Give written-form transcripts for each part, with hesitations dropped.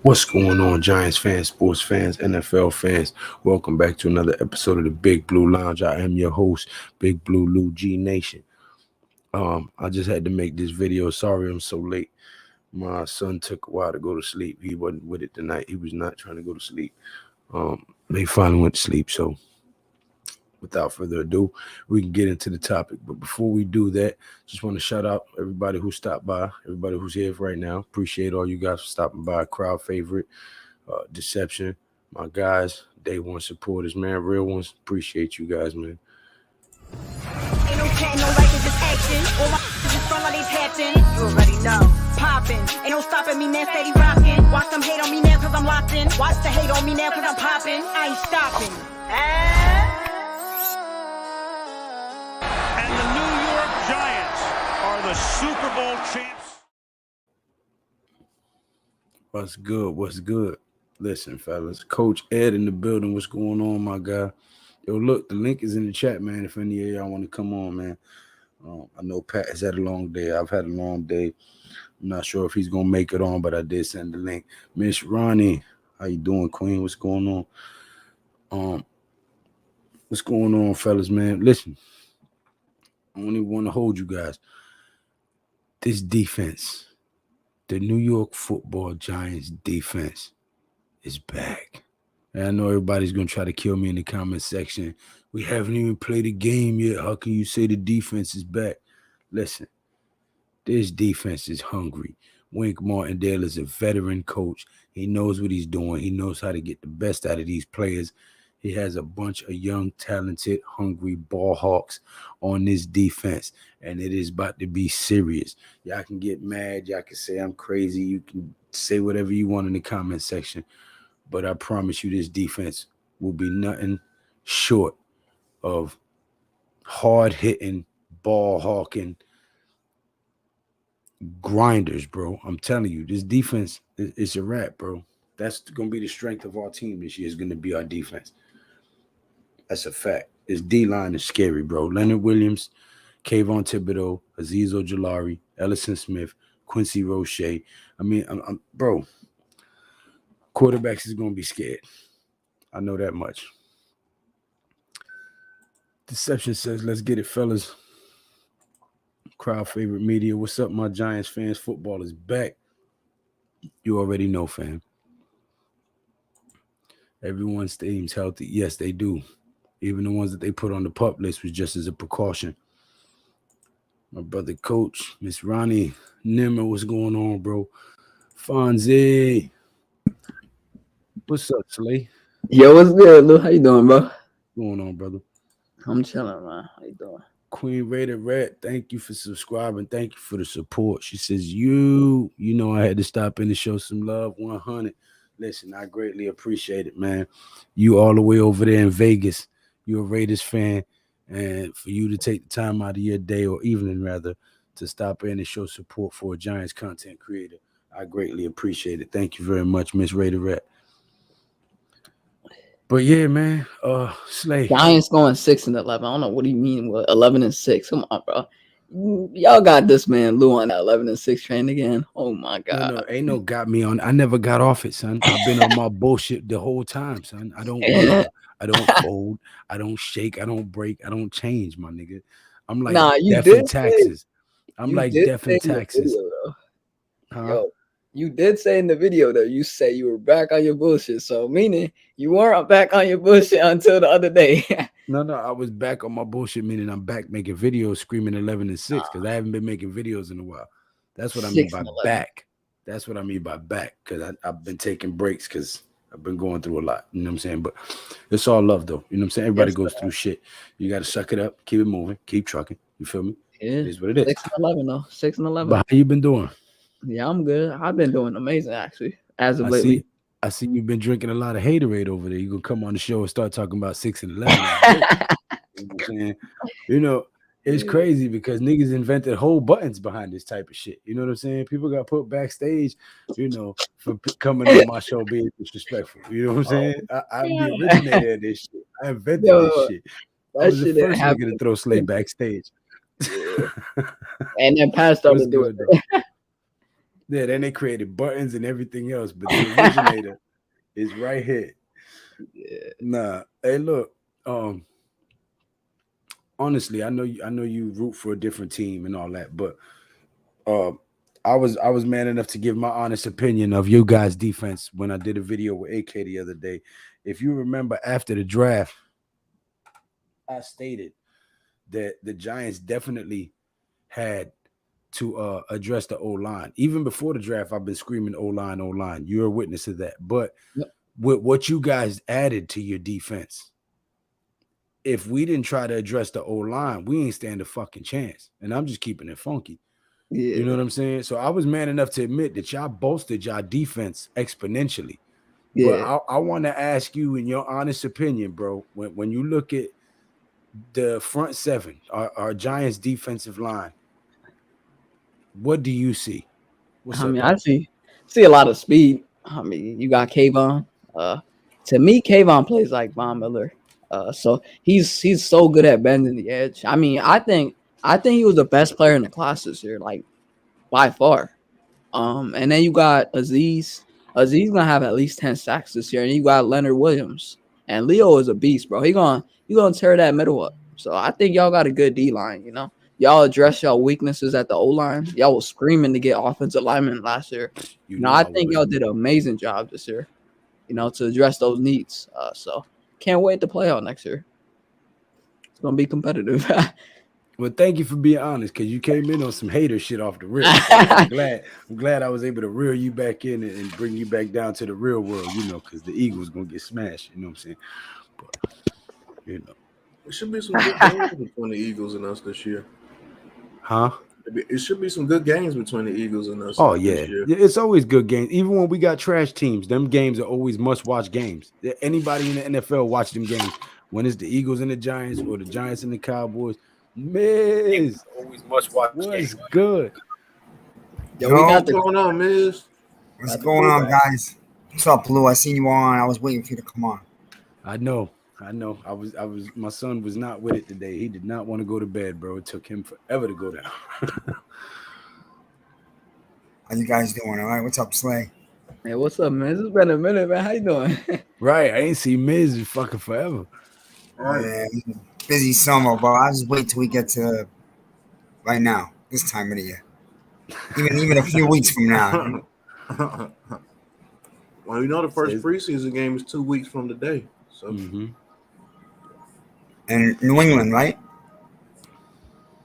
What's going on, Giants fans, sports fans, NFL fans? Welcome back to another episode of the Big Blue Lounge. I am your host, Big Blue Lou G Nation. I just had to make this video. Sorry I'm so late. My son took a while to go to sleep. He wasn't with it tonight. He was not trying to go to sleep. They finally went to sleep. So without further ado, we can get into the topic. But before we do that, just want to shout out everybody who stopped by, everybody who's here right now. Appreciate all you guys for stopping by. Crowd favorite, Deception, my guys, day one supporters, man, real ones. Appreciate you guys, man. Ain't no chat, no like, it's just action. All my just front like they tapping. You already know. Popping. Ain't no stopping me now, steady rocking. Watch them hate on me now, cause I'm locked in. Watch the hate on me now, cause I'm popping. I ain't stopping. And the New York Giants are the Super Bowl champs. What's good? What's good? Listen, fellas, Coach Ed in the building. What's going on, my guy? Yo, look, the link is in the chat, man. If any of y'all want to come on, man. I know Pat has had a long day. I've had a long day. I'm not sure if he's gonna make it on, but I did send the link. Miss Ronnie, how you doing, Queen? What's going on? What's going on, fellas, man? Listen, I don't even want to hold you guys. This defense, the New York Football Giants defense, is back. And I know everybody's going to try to kill me in the comment section. We haven't even played a game yet. How can you say the defense is back? Listen, this defense is hungry. Wink Martindale is a veteran coach. He knows what he's doing. He knows how to get the best out of these players. He has a bunch of young, talented, hungry ball hawks on this defense, and it is about to be serious. Y'all can get mad. Y'all can say I'm crazy. You can say whatever you want in the comment section, but I promise you this defense will be nothing short of hard-hitting, ball-hawking grinders, bro. I'm telling you, this defense is a wrap, bro. That's going to be the strength of our team this year is going to be our defense. That's a fact. This D-line is scary, bro. Leonard Williams, Kayvon Thibodeau, Azeez Ojulari, Ellison Smith, Quincy Roche. I mean, bro, quarterbacks is going to be scared. I know that much. Deception says, let's get it, fellas. Crowd favorite media. What's up, my Giants fans? Football is back. You already know, fam. Everyone seems healthy. Yes, they do. Even the ones that they put on the pup list was just as a precaution. My brother Coach, Miss Ronnie Nimmer, what's going on, bro? Fonzie. What's up, Slay? Yo, what's good, Lou? How you doing, bro? What's going on, brother? I'm chilling, man. How you doing? Queen Raider Red, thank you for subscribing. Thank you for the support. She says, you know I had to stop in to show some love. 100. Listen, I greatly appreciate it, man. You all the way over there in Vegas. You're a Raiders fan, and for you to take the time out of your day or evening, rather, to stop in and show support for a Giants content creator, I greatly appreciate it. Thank you very much, Miss Raiderette. But yeah, man, Slay. Giants going 6-11. I don't know what do you mean with 11-6. Come on, bro. Y'all got this man Lou on that 11-6 train again. Oh my god. No, ain't no got me on. I never got off it, son. I've been on my bullshit the whole time, son. I don't fold, I don't shake, I don't break, I don't change, my nigga. I'm like death and taxes. I'm like death and taxes. Yo, you did say in the video though, you say you were back on your bullshit. So meaning you weren't back on your bullshit until the other day. No, I was back on my bullshit, meaning I'm back making videos screaming 11-6 because I haven't been making videos in a while. That's what I mean by back. That's what I mean by back because I've been taking breaks because I've been going through a lot. You know what I'm saying? But it's all love though. You know what I'm saying? Everybody goes through shit. You got to suck it up, keep it moving, keep trucking. You feel me? Yeah. It is what it is. 6-11 though. 6-11. But how you been doing? Yeah, I'm good. I've been doing amazing actually as of lately. I see you've been drinking a lot of haterade over there. You gonna come on the show and start talking about 6 and 11. You know what I'm saying? You know, it's crazy because niggas invented whole buttons behind this type of shit. You know what I'm saying? People got put backstage, you know, for coming on my show being disrespectful. You know what I'm saying? I'm the originator of this shit. I invented this shit. I was the first nigga to throw Slay backstage. Yeah. And then passed on to do it. Yeah, then they created buttons and everything else, but the originator is right here. Yeah. Nah, hey, look. Honestly, I know you root for a different team and all that, but uh, I was man enough to give my honest opinion of you guys' defense when I did a video with AK the other day. If you remember, after the draft, I stated that the Giants definitely had to address the O line. Even before the draft, I've been screaming O line, O line. You're a witness of that. But Yep. with what you guys added to your defense, if we didn't try to address the O line, we ain't stand a fucking chance. And I'm just keeping it funky. You know Yeah. what I'm saying? So I was man enough to admit that y'all bolstered y'all defense exponentially. But Yeah. I want to ask you, in your honest opinion, bro, when you look at the front seven, our Giants defensive line, what do you see? What's I up, mean, Pat? I see a lot of speed. I mean, you got Kayvon. To me, Kayvon plays like Von Miller. So he's so good at bending the edge. I mean, I think he was the best player in the class this year, like by far. And then you got Aziz. Aziz gonna have at least 10 sacks this year, and you got Leonard Williams. And Leo is a beast, bro. He gonna tear that middle up. So I think y'all got a good D line. Y'all address y'all weaknesses at the O line. Y'all was screaming to get offensive linemen last year. You You know, know I I think was. y'all did an amazing job this year. To address those needs. So can't wait to play out next year. It's gonna be competitive. Well, thank you for being honest, because you came in on some hater shit off the rip. So I'm glad I was able to reel you back in and bring you back down to the real world, because the Eagles gonna get smashed, you know what I'm saying? But It should be some good games between the Eagles and us this year. huh? It should be some good games between the Eagles and us Oh this yeah. year. Yeah, it's always good games. Even when we got trash teams, them games are always must-watch games. Anybody in the NFL watch them games. When it's the Eagles and the Giants or the Giants and the Cowboys, Miz Always must-watch was game. good. Yo, we got What's going on, Miz? What's going on, guys? What's up, Blue? I seen you on. I was waiting for you to come on. I know. I was. My son was not with it today. He did not want to go to bed, bro. It took him forever to go down. How you guys doing? All right. What's up, Slay? Hey, what's up, man? It's been a minute, man. How you doing? Right. I ain't seen Miz in fucking forever. Yeah, busy summer, bro. I'll just wait till we get to right now, this time of the year. Even a few weeks from now. Well, the first preseason game is 2 weeks from today. So, And New England, right?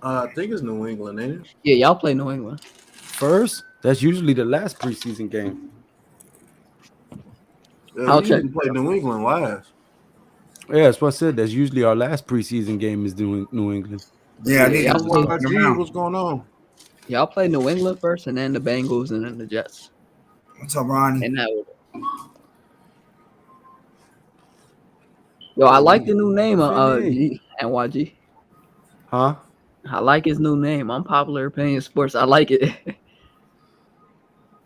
I think it's New England, ain't it? Yeah, y'all play New England First, that's usually the last preseason game. I'll check. We play New England last. Yeah, that's what I said. That's usually our last preseason game is New England. Yeah, what's going on? Y'all play New England first, and then the Bengals, and then the Jets. What's up, Ronnie? In that order. Yo, I like the new name of NYG. Huh? I like his new name. Unpopular Opinion Sports. I like it.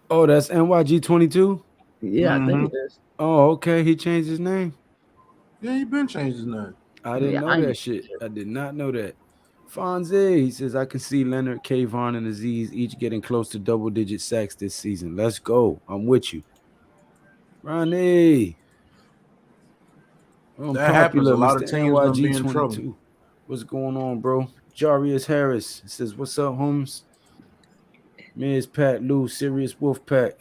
Oh, that's NYG 22? Yeah, I think it is. Oh, okay. He changed his name. Yeah, he been changed his name. I didn't know that shit. I did not know that. Fonzie, he says, I can see Leonard, Kayvon, and Aziz each getting close to double-digit sacks this season. Let's go. I'm with you. Ronnie. That happens. A lot of teams gonna be in 22. trouble. What's going on, bro? Jarius Harris says, what's up, Holmes? Miz Pat Lou, Serious Wolf Pack.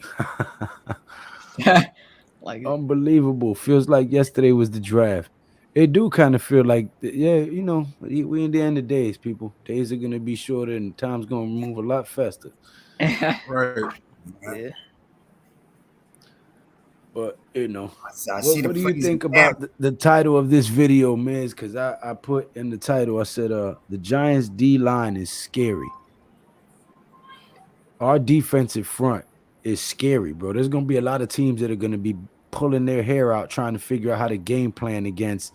Like unbelievable. Feels like yesterday was the draft. It do kind of feel like, yeah, we in the end of days, people. Days are going to be shorter and time's going to move a lot faster. Right. Yeah. But, what do you think about the title of this video, Miz? Because I put in the title, I said, the Giants D-line is scary. Our defensive front is scary, bro. There's going to be a lot of teams that are going to be pulling their hair out trying to figure out how to game plan against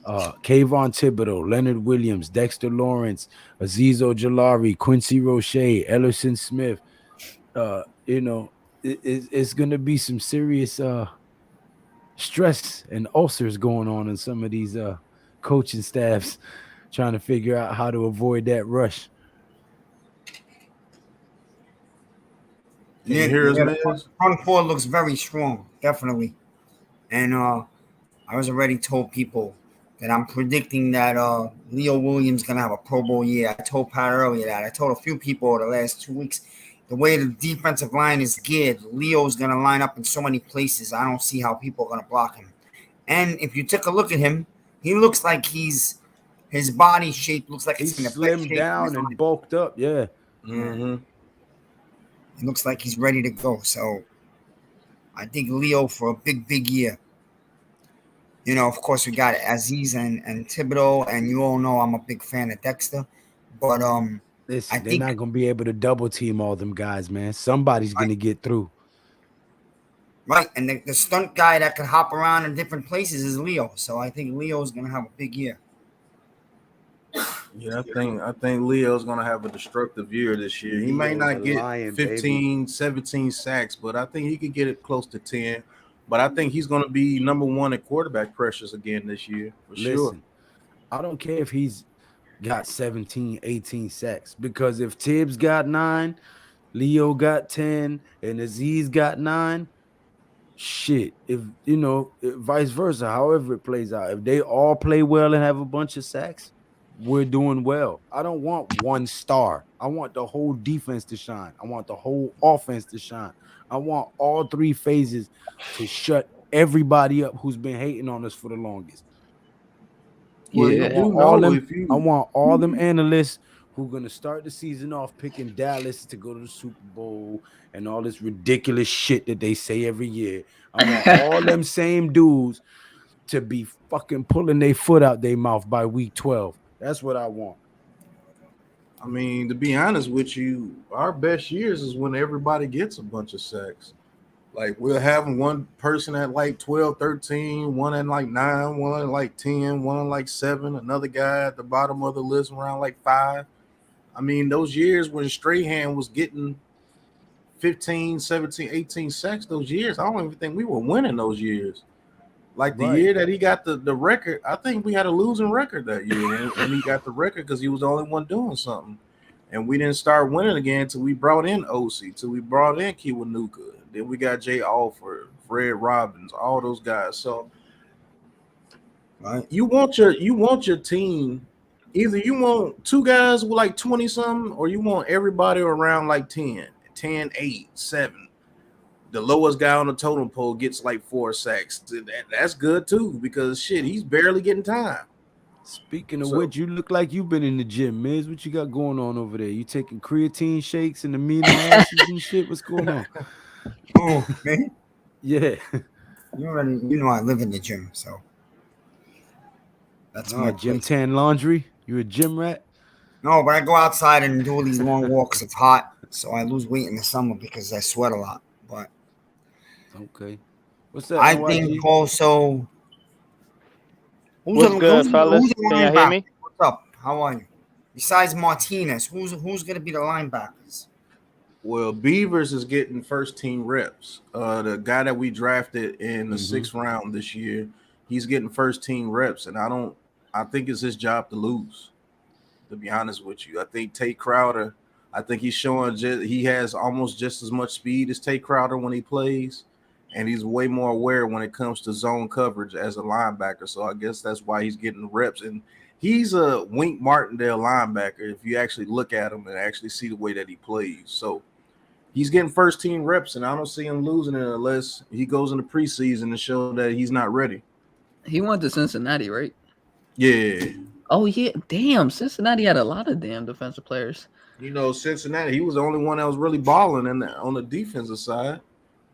Kayvon Thibodeau, Leonard Williams, Dexter Lawrence, Azeez Ojulari, Quincy Roche, Ellerson Smith. It's going to be some serious stress and ulcers going on in some of these coaching staffs trying to figure out how to avoid that rush. Can you hear us, man? Front four looks very strong, definitely. And I was already told people that I'm predicting that Leo Williams gonna have a Pro Bowl year. I told Pat earlier that. I told a few people over the last 2 weeks. The way the defensive line is geared, Leo's gonna line up in so many places. I don't see how people are gonna block him. And if you took a look at him, he looks like his body shape looks like He's it's slimmed down and bulked up. Yeah. It looks like he's ready to go. So I think Leo for a big year. You know, of course, we got Aziz and Thibodeau, and you all know I'm a big fan of Dexter. But listen, they're not gonna be able to double team all them guys, man. Somebody's gonna get through. Right, and the stunt guy that can hop around in different places is Leo. So I think Leo's gonna have a big year. Yeah, I think Leo's gonna have a destructive year this year. He may not get 15, 17 sacks, but I think he could get it close to 10. But I think he's gonna be number one at quarterback pressures again this year for sure. I don't care if he's got 17, 18 sacks, because if Tibbs got 9, Leo got 10, and Aziz got 9, shit. If vice versa, however it plays out, if they all play well and have a bunch of sacks, we're doing well. I don't want one star. I want the whole defense to shine. I want the whole offense to shine. I want all 3 phases to shut everybody up who's been hating on us for the longest. Yeah, I want all them analysts who are gonna start the season off picking Dallas to go to the Super Bowl and all this ridiculous shit that they say every year. I want all them same dudes to be fucking pulling their foot out their mouth by week 12. That's what I want. I mean, to be honest with you, our best years is when everybody gets a bunch of sacks. Like, we'll have one person at like 12, 13, one at like 9, one at like 10, one at like 7, another guy at the bottom of the list around like 5. I mean, those years when Strahan was getting 15, 17, 18 sacks, those years, I don't even think we were winning those years. Like the year that he got the record, I think we had a losing record that year. And he got the record because he was the only one doing something. And we didn't start winning again until we brought in OC, till we brought in Kiwanuka. Then we got Jay Alford, Fred Robbins, all those guys. So you want your team, either you want 2 guys with like 20 something, or you want everybody around like 10, 8, 7. The lowest guy on the totem pole gets like 4 sacks. That's good too, because shit, he's barely getting time. Speaking of which, you look like you've been in the gym, Miz. What you got going on over there? You taking creatine shakes and amino acids and shit? What's going on? Oh, man. Yeah. You know I live in the gym, so that's my gym place. tan laundry. You a gym rat? No, but I go outside and do these long walks. It's hot, so I lose weight in the summer because I sweat a lot. But okay, what's that? I think also. What's good, fellas? Can you hear me? What's up? How are you? Besides Martinez, who's going to be the linebackers? Well, Beavers is getting first team reps. The guy that we drafted in the 6th round this year, he's getting first team reps, and I think it's his job to lose. To be honest with you, I think Tate Crowder. I think he's showing he has almost just as much speed as Tate Crowder when he plays, and he's way more aware when it comes to zone coverage as a linebacker. So I guess that's why he's getting the reps. And he's a Wink Martindale linebacker if you actually look at him and actually see the way that he plays. So he's getting first team reps, and I don't see him losing it unless he goes in the preseason to show that he's not ready. He went to Cincinnati, right? Yeah. Oh, yeah. Damn, Cincinnati had a lot of damn defensive players. You know, Cincinnati, he was the only one that was really balling on the defensive side.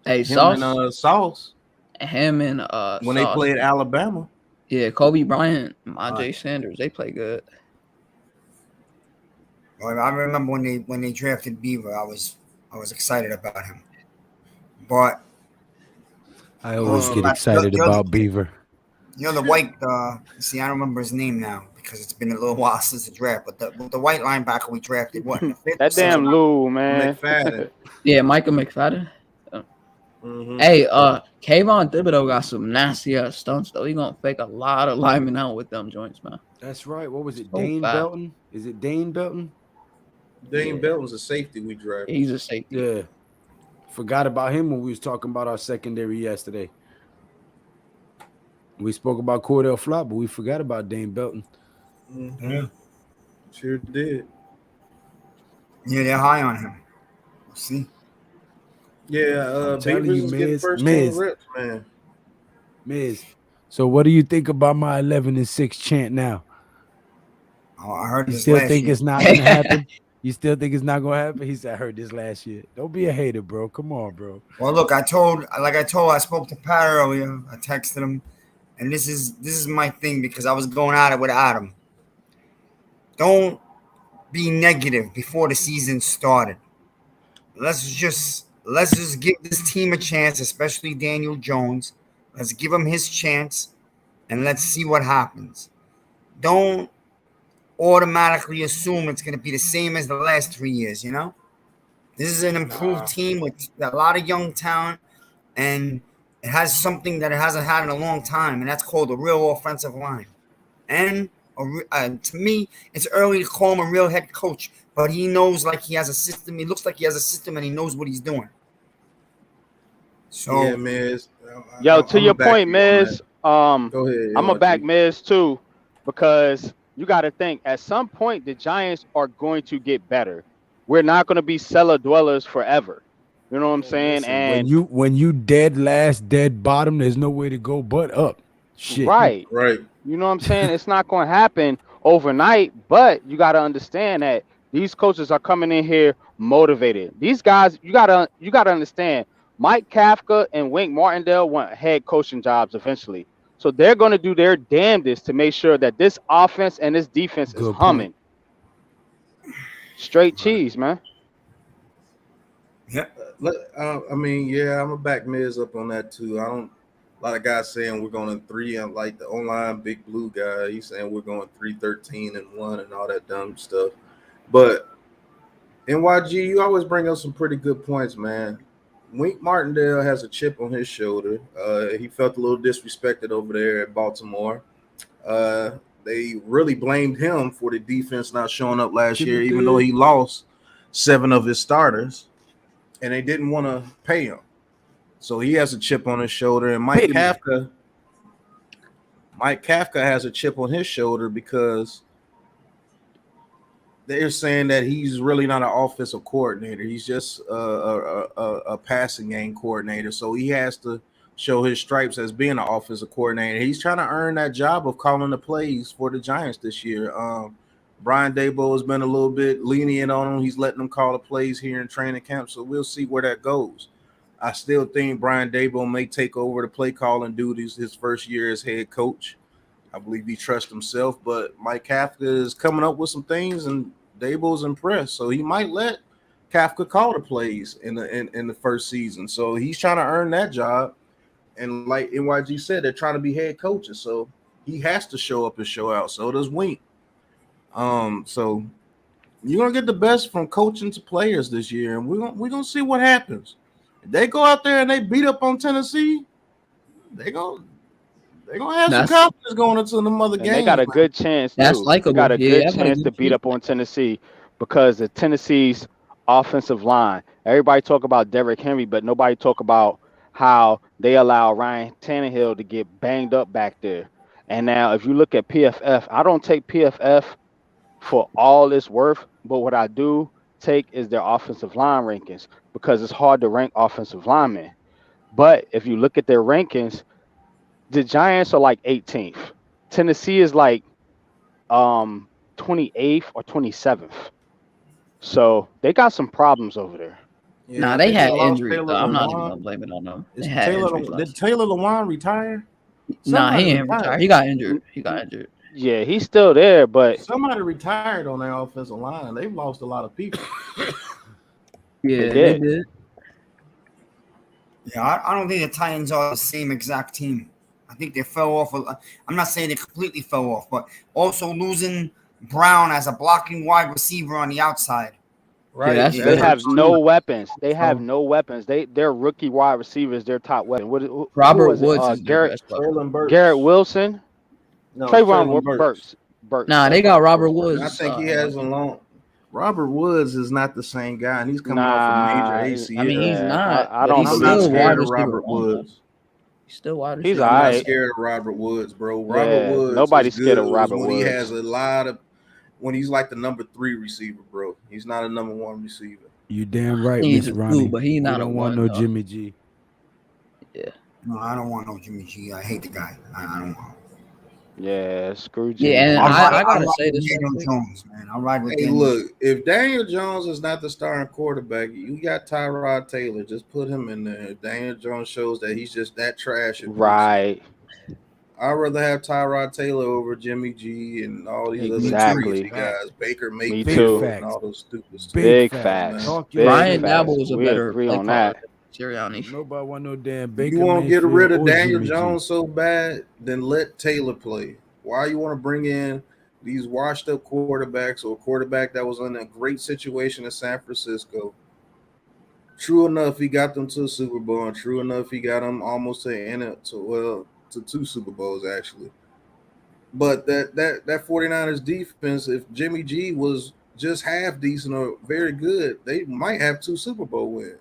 Hey, Sauce. Him and when they played Alabama. Yeah, Kobe Bryant, Jay Sanders, they play good. Well, I remember when they drafted Beaver, I was excited about him. But I always get excited about Beaver. You know the white. See, I don't remember his name now because it's been a little while since the draft. But the white linebacker we drafted, what? That damn Lou, man. McFadden. Yeah, Michael McFadden. Hey, Kayvon Thibodeau got some nasty ass stunts though. He gonna fake a lot of linemen out with them joints, man. That's right. What was it? Dane Belton? Is it Dane Belton? Dane Belton's a safety we drafted. He's a safety. Yeah. forgot about him when we was talking about our secondary yesterday. We spoke about Cordell Flott, but we forgot about Dane Belton. Mm-hmm. Yeah. Sure did. Yeah, they're high on him. We'll see. Yeah, I'm telling Beavers you, is getting Miz, first team Miz, reps, man. Miz. So what do you think about my 11-6 chant now? Oh, I heard You this still last think year. it's not gonna happen? You still think it's not gonna happen? He said, I heard this last year. Don't be a hater, bro. Come on, bro. Well, look, I spoke to Pat earlier. I texted him, and this is my thing because I was going at it with Adam. Don't be negative before the season started. Let's just give this team a chance, especially Daniel Jones. Let's give him his chance, and let's see what happens. Don't automatically assume it's going to be the same as the last 3 years. You know, this is an improved team with a lot of young talent, and it has something that it hasn't had in a long time, and that's called a real offensive line. And to me, it's early to call him a real head coach, but he knows like he has a system. He looks like he has a system, and he knows what he's doing. So Yeah, Miz. Yo, to I'm your back point, you on Miz. that. Go ahead. I'm a RG. back Miz too, because you got to think at some point the Giants are going to get better. We're not going to be cellar dwellers forever. You know what I'm saying? Listen, And when you dead last, dead bottom, there's no way to go but up. Shit. right. You know what I'm saying? It's not going to happen overnight, but you got to understand that these coaches are coming in here motivated. These guys, you got to understand, Mike Kafka and Wink Martindale want head coaching jobs eventually. So they're going to do their damnedest to make sure that this offense and this defense is humming. Straight cheese, man. Yeah. I mean, yeah, I'm a back Miz up on that too. A lot of guys saying we're going to 3 and like the online big blue guy. He's saying we're going 3-13-1 and all that dumb stuff. But NYG, you always bring up some pretty good points, man. Wink Martindale has a chip on his shoulder. He felt a little disrespected over there at Baltimore. They really blamed him for the defense not showing up last year, even though he lost 7 of his starters, and they didn't want to pay him. So he has a chip on his shoulder, and Mike Kafka has a chip on his shoulder because they're saying that he's really not an offensive coordinator. He's just a passing game coordinator. So he has to show his stripes as being an offensive coordinator. He's trying to earn that job of calling the plays for the Giants this year. Brian Daboll has been a little bit lenient on him. He's letting them call the plays here in training camp. So we'll see where that goes. I still think Brian Daboll may take over the play calling duties his first year as head coach. I believe he trusts himself, but Mike Kafka is coming up with some things, and Daboll's impressed. So he might let Kafka call the plays in the first season. So he's trying to earn that job. And like NYG said, they're trying to be head coaches. So he has to show up and show out. So does Wink. So you're gonna get the best from coaching to players this year, and we're gonna see what happens. If they go out there and they beat up on Tennessee, they're gonna have some confidence going into the mother game. They got a good chance. That's too. likable. They got a good That's chance to beat up on Tennessee because of Tennessee's offensive line. Everybody talk about Derrick Henry, but nobody talk about how they allow Ryan Tannehill to get banged up back there. And now, if you look at PFF, I don't take PFF for all it's worth, but what I do take is their offensive line rankings because it's hard to rank offensive linemen. But if you look at their rankings, the Giants are like 18th. Tennessee is like 28th or 27th. So they got some problems over there. Yeah, nah, they had injuries. I'm not even gonna blame it on them. Did Taylor Lewan retire? Nah, he ain't retired. He got injured. Yeah, he's still there, but somebody retired on their offensive line. They've lost a lot of people. Yeah, they did. Yeah, I don't think the Titans are the same exact team. I think they fell off. I'm not saying they completely fell off, but also losing Brown as a blocking wide receiver on the outside. Right. Yeah, they have no weapons. They have no weapons. Their rookie wide receivers, their top weapon. Robert Woods is Garrett Wilson. No, Trayvon Burks. Nah, they got Robert Woods. I think he has a long. Robert Woods is not the same guy, and he's coming off a major Nah, ACL. I mean, he's yeah, not, I but don't he's I'm believe not still in scared wide him. of receiver Robert one, though. Woods. He's still wide He's receiver I'm one. not alright. scared of Robert Woods, bro. Robert Yeah, Woods is nobody's scared of good Robert when he has Woods. a lot of when he's like the number 3 receiver, bro. He's not a number 1 receiver. You damn right, He's Miss a Ronnie. two, but he's We not a don't want one, no though. Jimmy G. Yeah. No, I don't want no Jimmy G. I hate the guy. I don't want. Yeah, screw Jimmy Yeah, and G. I I'll gotta ride say with this real Daniel quick. Jones, man. I'll ride with Hey, Daniel. look, if Daniel Jones is not the starting quarterback, you got Tyrod Taylor. Just put him in there. If Daniel Jones shows that he's just that trash at preseason, Right, I'd rather have Tyrod Taylor over Jimmy G and all these other exactly. crazy guys, Baker Me Mayfield, too. and all those stupid stuff. Big facts. facts. man. Talk your Big Brian shit. Dabble facts. was a We better agree play on caller that. than Sirianni. Nobody want no damn If Baker you want to get Mayfield rid of or Daniel Jimmy G. Jones so bad, then let Taylor play. Why you want to bring in these washed up quarterbacks or a quarterback that was in a great situation in San Francisco? True enough, he got them to a Super Bowl, and true enough, he got them almost to 2 Super Bowls actually. But that 49ers defense, if Jimmy G was just half decent or very good, they might have 2 Super Bowl wins.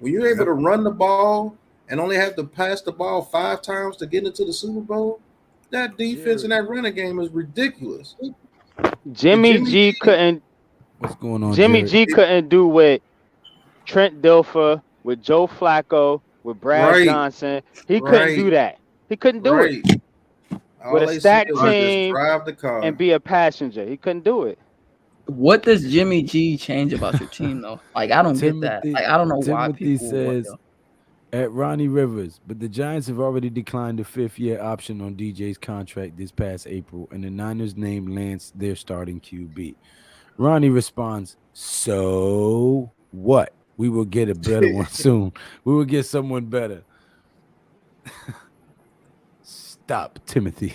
When you're able to run the ball and only have to pass the ball 5 times to get into the Super Bowl, that defense and that running game is ridiculous. Jimmy Jimmy G G- couldn't. What's going on, Jimmy Jared? G couldn't do what Trent Dilfer, with Joe Flacco, with Brad Right. Johnson. He couldn't do Right. that. He couldn't do it Right. All with a they stacked said was just team drive the car. and be a passenger. He couldn't do it. What does Jimmy G change about your team, though? Like, I don't get that. Timothy- Like, I don't know why Timothy people would, says at Ronnie Rivers, but the Giants have already declined the 5th-year option on DJ's contract this past April, and the Niners named Lance their starting QB. Ronnie responds, "So what? We will get a better one soon. We will get someone better." Stop, Timothy.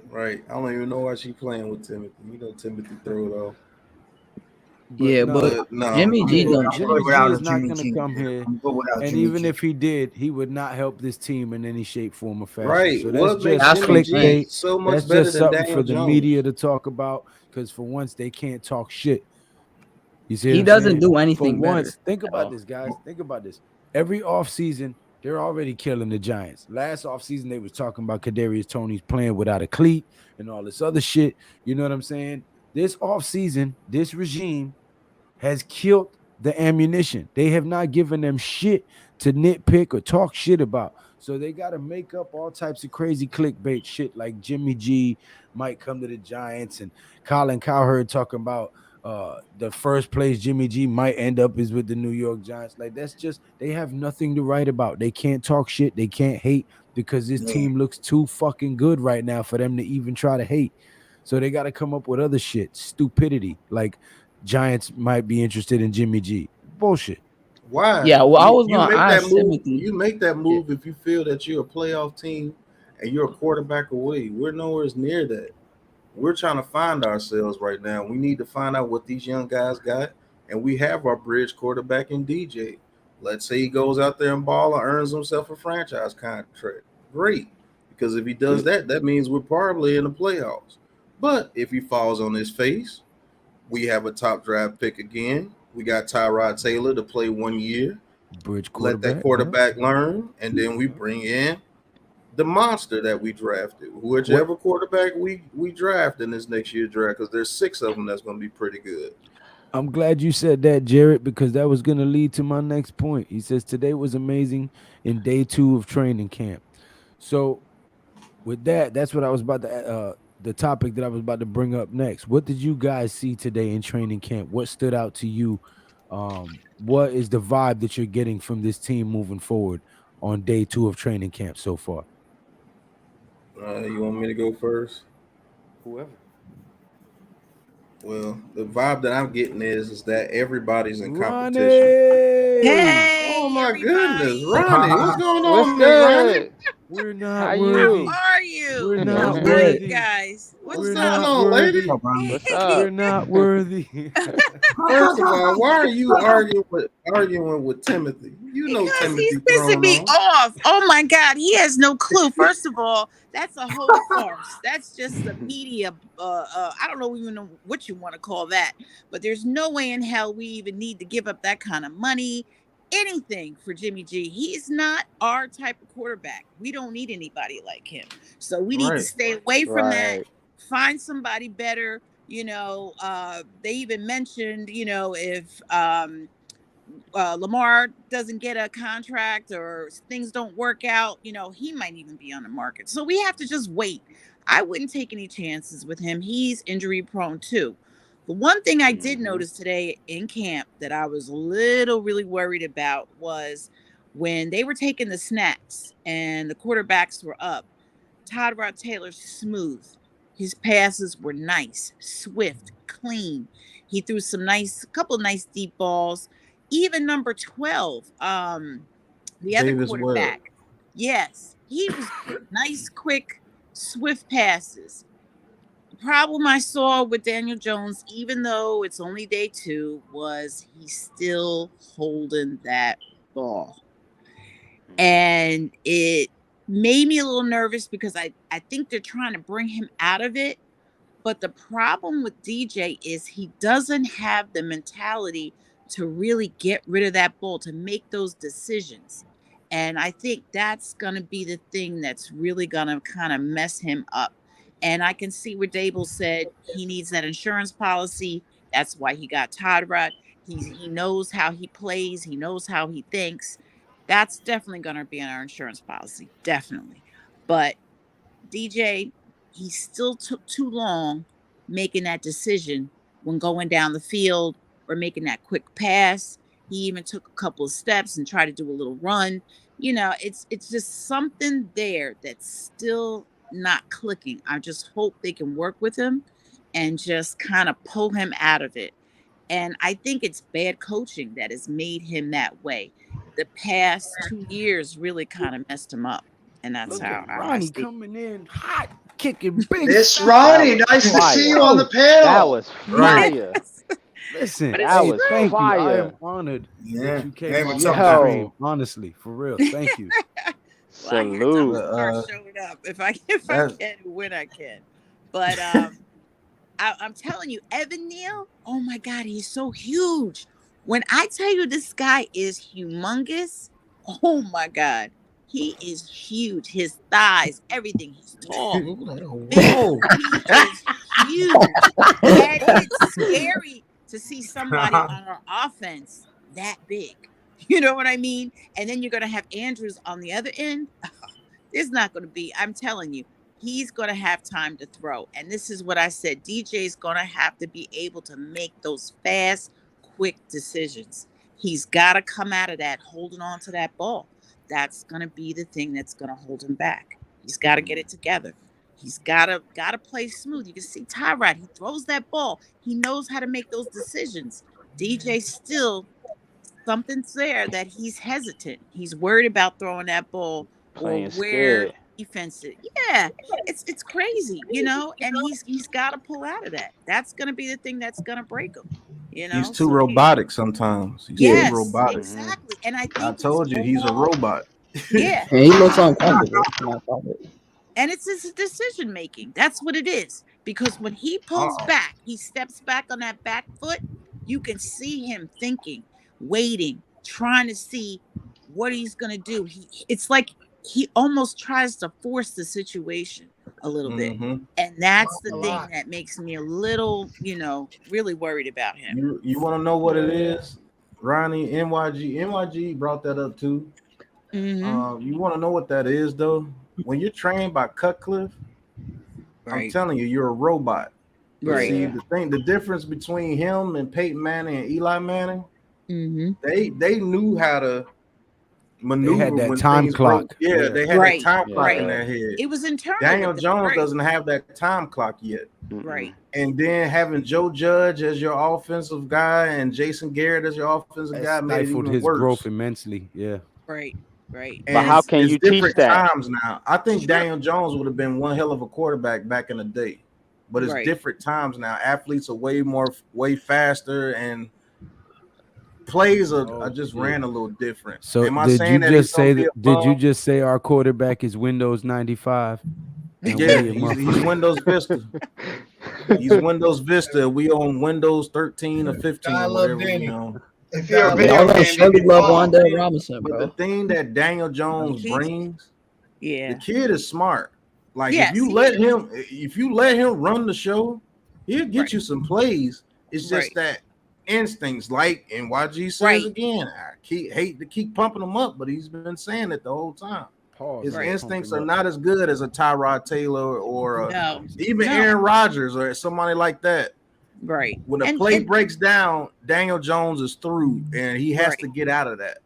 Right. I don't even know why she playing with Timothy. You know Timothy throw it off. Yeah, but no. Jimmy G I'm don't good change. Jimmy G without is a not Jimmy going to G, come man. here, I'm good without and Jimmy even G. if he did, he would not help this team in any shape, form, or fashion. Right. So What that's makes just Jimmy G clickbait. so much That's better just than something Daniel for the Jones? media to talk about, because for once they can't talk shit. You see, He what I'm doesn't saying? do For anything once, better. think at about all. this, guys. Think about this. Every offseason, they're already killing the Giants. Last offseason, they was talking about Kadarius Toney's playing without a cleat and all this other shit. You know what I'm saying? This offseason, this regime has killed the ammunition. They have not given them shit to nitpick or talk shit about. So they got to make up all types of crazy clickbait shit, like Jimmy G might come to the Giants, and Colin Cowherd talking about the first place Jimmy G might end up is with the New York Giants. Like, that's just, they have nothing to write about. They can't talk shit. They can't hate, because this team looks too fucking good right now for them to even try to hate. So they got to come up with other shit, stupidity, like Giants might be interested in Jimmy G. Bullshit. Why? Yeah, well, I was You gonna make ask that move. Timothy. You make that move if you feel that you're a playoff team and you're a quarterback away. We're nowhere near that. We're trying to find ourselves right now. We need to find out what these young guys got, and we have our bridge quarterback in DJ. Let's say he goes out there and ball and earns himself a franchise contract. Great, because if he does that, that means we're probably in the playoffs. But if he falls on his face, we have a top draft pick again. We got Tyrod Taylor to play 1 year. Bridge Let that quarterback learn, and then we bring in the monster that we drafted. Whichever quarterback we draft in this next year's draft, because there's 6 of them that's going to be pretty good. I'm glad you said that, Jared, because that was going to lead to my next point. He says today was amazing in day 2 of training camp. So with that, that's what I was about to the topic that I was about to bring up next. What did you guys see today in training camp? What stood out to you? What is the vibe that you're getting from this team moving forward on day 2 of training camp so far? You want me to go first? Whoever. Well, the vibe that I'm getting is that everybody's in Ronnie! competition. Hey, Oh my everybody. goodness, Ronnie, what's going on, What's Miss Ronnie? good? We're not How worthy. you? How are you? We're That's not How are good. you worthy. guys? What's We're going not on, lady? worthy. What's We're up? not worthy. First of all, why are you arguing with Timothy? You know Because Timothy he's pissing thrown me on. off. Oh my God, he has no clue. First of all, that's a whole farce. That's just the media. I don't know even know what you want to call that. But there's no way in hell we even need to give up that kind of money, anything for Jimmy G. He's not our type of quarterback. We don't need anybody like him. So we need to Right. stay away from that. Right. Find somebody better. They even mentioned, if Lamar doesn't get a contract or things don't work out, he might even be on the market. So we have to just wait. I wouldn't take any chances with him. He's injury prone too. The one thing I did notice today in camp that I was really worried about was when they were taking the snaps and the quarterbacks were up. Tyrod Taylor smooth. His passes were nice, swift, clean. He threw couple nice deep balls. Even number 12, the other Davis Webb. quarterback. Yes, he was nice, quick, swift passes. The problem I saw with Daniel Jones, even though it's only day 2, was he's still holding that ball. And it made me a little nervous because I think they're trying to bring him out of it. But the problem with DJ is he doesn't have the mentality to really get rid of that ball, to make those decisions. And I think that's going to be the thing that's really going to kind of mess him up. And I can see where Dable said he needs that insurance policy. That's why he got Tyrod. He knows how he plays. He knows how he thinks. That's definitely going to be in our insurance policy. Definitely. But DJ, he still took too long making that decision when going down the field or making that quick pass. He even took a couple of steps and tried to do a little run. It's just something there that's still not clicking. I just hope they can work with him and just kind of pull him out of it. And I think it's bad coaching that has made him that way. The past 2 years really kind of messed him up. And that's Look how at I Ronnie see. coming in hot, kicking big. Miss stuff. Ronnie, nice to see you on the panel. That was fire. Listen, But That it's was thank you. I fire. am honored Yeah. that you came Hey, on what's the up, stream. Yo. Honestly, for real. Thank you. Well, I guess I'm Salute. gonna start showing up if I That's- can when I can. But I'm telling you, Evan Neal, oh my God, he's so huge. When I tell you this guy is humongous, oh my God, he is huge. His thighs, everything. He's tall, big. Whoa. He is huge, and it's scary to see somebody on our offense that big. You know what I mean? And then you're gonna have Andrews on the other end. There's not going to be, I'm telling you, he's going to have time to throw. And this is what I said. DJ's going to have to be able to make those fast, quick decisions. He's got to come out of that holding on to that ball. That's going to be the thing that's going to hold him back. He's got to get it together. He's got to play smooth. You can see Tyrod. He throws that ball. He knows how to make those decisions. DJ still, something's there that he's hesitant. He's worried about throwing that ball Playing or where scared. defense is. Yeah, it's crazy, and he's got to pull out of that. That's gonna be the thing that's gonna break him. He's too So robotic sometimes. He's yes, too robotic. exactly. And I think I told you he's a robot. Yeah, And he looks uncomfortable. Not about it. and it's his decision making. That's what it is. Because when he pulls back, he steps back on that back foot. You can see him thinking, waiting, trying to see what he's gonna do. It's like he almost tries to force the situation a little bit. Mhm. And that's the thing that makes me a little, really worried about him. You want to know what it is? Ronnie, NYG brought that up too. Mhm. You want to know what that is though? When you're trained by Cutcliffe, I'm Right. telling you, you're a robot. But Right. see, the difference between him and Peyton Manning and Eli Manning, Mhm. they knew how to maneuver. had that when time things broke. clock. Yeah, Yeah. they had Right. that time clock Right. in their head. It was internal. Daniel with them, Jones right. doesn't have that time clock yet. Right. And then having Joe Judge as your offensive guy and Jason Garrett as your offensive That guy made it stifled even his worse. growth immensely. Yeah. Right. Right. And But how can it's you teach different that? times now? I think Daniel Jones would have been one hell of a quarterback back in the day. but it's different times now. Athletes are way faster, and plays are just ran a little different. So am I did saying you that just he's gonna say be that? Did you above? just say our quarterback is Windows 95? Yeah, he's Windows Vista. He's Windows Vista. We on Windows 13 or 15 I or love whatever Danny. we on. If you're a Y'all video gonna game, surely maybe love Bob. Wanda Robinson, But bro. the thing that Daniel Jones He's- brings, Yeah. the kid is smart. Like Yes, if you he let is. him run the show, he'll get you some plays. It's just that instincts, like NYG says again. I hate to keep pumping him up, but he's been saying it the whole time. His instincts are not as good as a Tyrod Taylor or even Aaron Rodgers or somebody like that. Right. When a play breaks down, Daniel Jones is through, and he has to get out of that.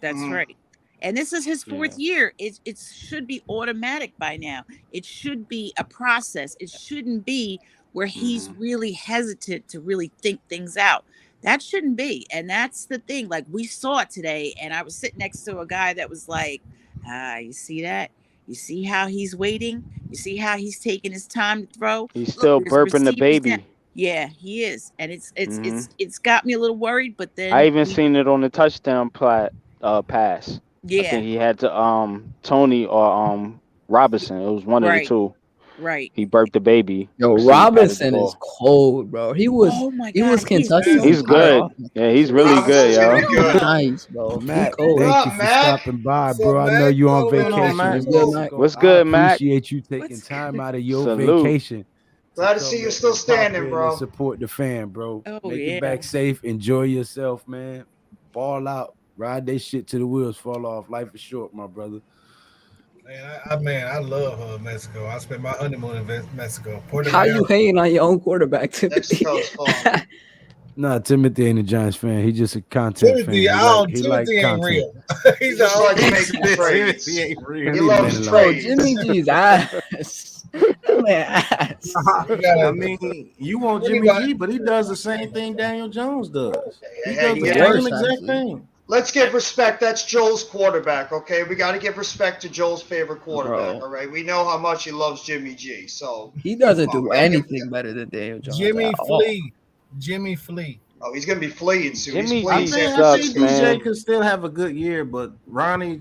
That's right. And this is his fourth year. It should be automatic by now. It should be a process. It shouldn't be where he's really hesitant to really think things out. That shouldn't be. And that's the thing. Like we saw it today, and I was sitting next to a guy that was like, you see that? You see how he's waiting? You see how he's taking his time to throw? He's still burping the baby. Yeah, he is. And it's got me a little worried, but then I even seen it on the touchdown pass. Yeah. I think he had to Tony or Robinson. It was one of the two. Right. He burped the baby. Yo, Robinson is cold, bro. He was Kentucky. He's good. Yeah, he's really good, yo. Nice, bro. Matt, cold. thank you for stopping by, bro. I know you on vacation. What's good, Matt? I appreciate you taking time out of your Salute. vacation. Glad to see you still standing, bro. Support the fan, bro. Oh, Make it back safe. Enjoy yourself, man. Ball out. Ride that shit till the wheels fall off. Life is short, my brother. Man, I love Mexico. I spent my honeymoon in Mexico. How you hating on your own quarterback, Timothy? Nah, Timothy ain't a Giants fan. He's just a content Timothy, fan. Timothy ain't content. real. He's just like making trades. He ain't real. He loves trades. Jimmy G's ass. That man ass. I mean, you want Jimmy G, but he does the same thing Daniel Jones does. He does the same exact thing. Let's give respect. That's Joel's quarterback, okay? We got to give respect to Joel's favorite quarterback, all right? We know how much he loves Jimmy G, so he doesn't do anything better than Daniel Jones. Jimmy Flea. Oh, he's gonna be fleeing soon. Jimmy I G think sucks, DJ man. could still have a good year, but Ronnie,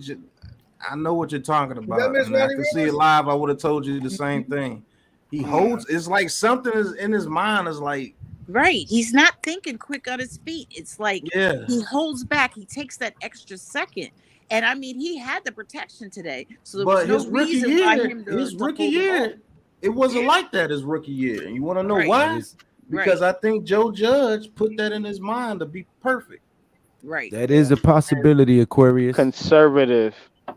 I know what you're talking about. And I could see it live. I would have told you the same thing. He holds. It's like something is in his mind. Is like right. He's not thinking quick on his feet. It's like he holds back. He takes that extra second. And I mean, he had the protection today, so there was no his rookie reason year, why him to his to rookie hold the ball. year, it wasn't like that his rookie year. And you want to know Right. why? Because Right. I think Joe Judge put that in his mind to be perfect. Right. That is a possibility, Aquarius. Conservative.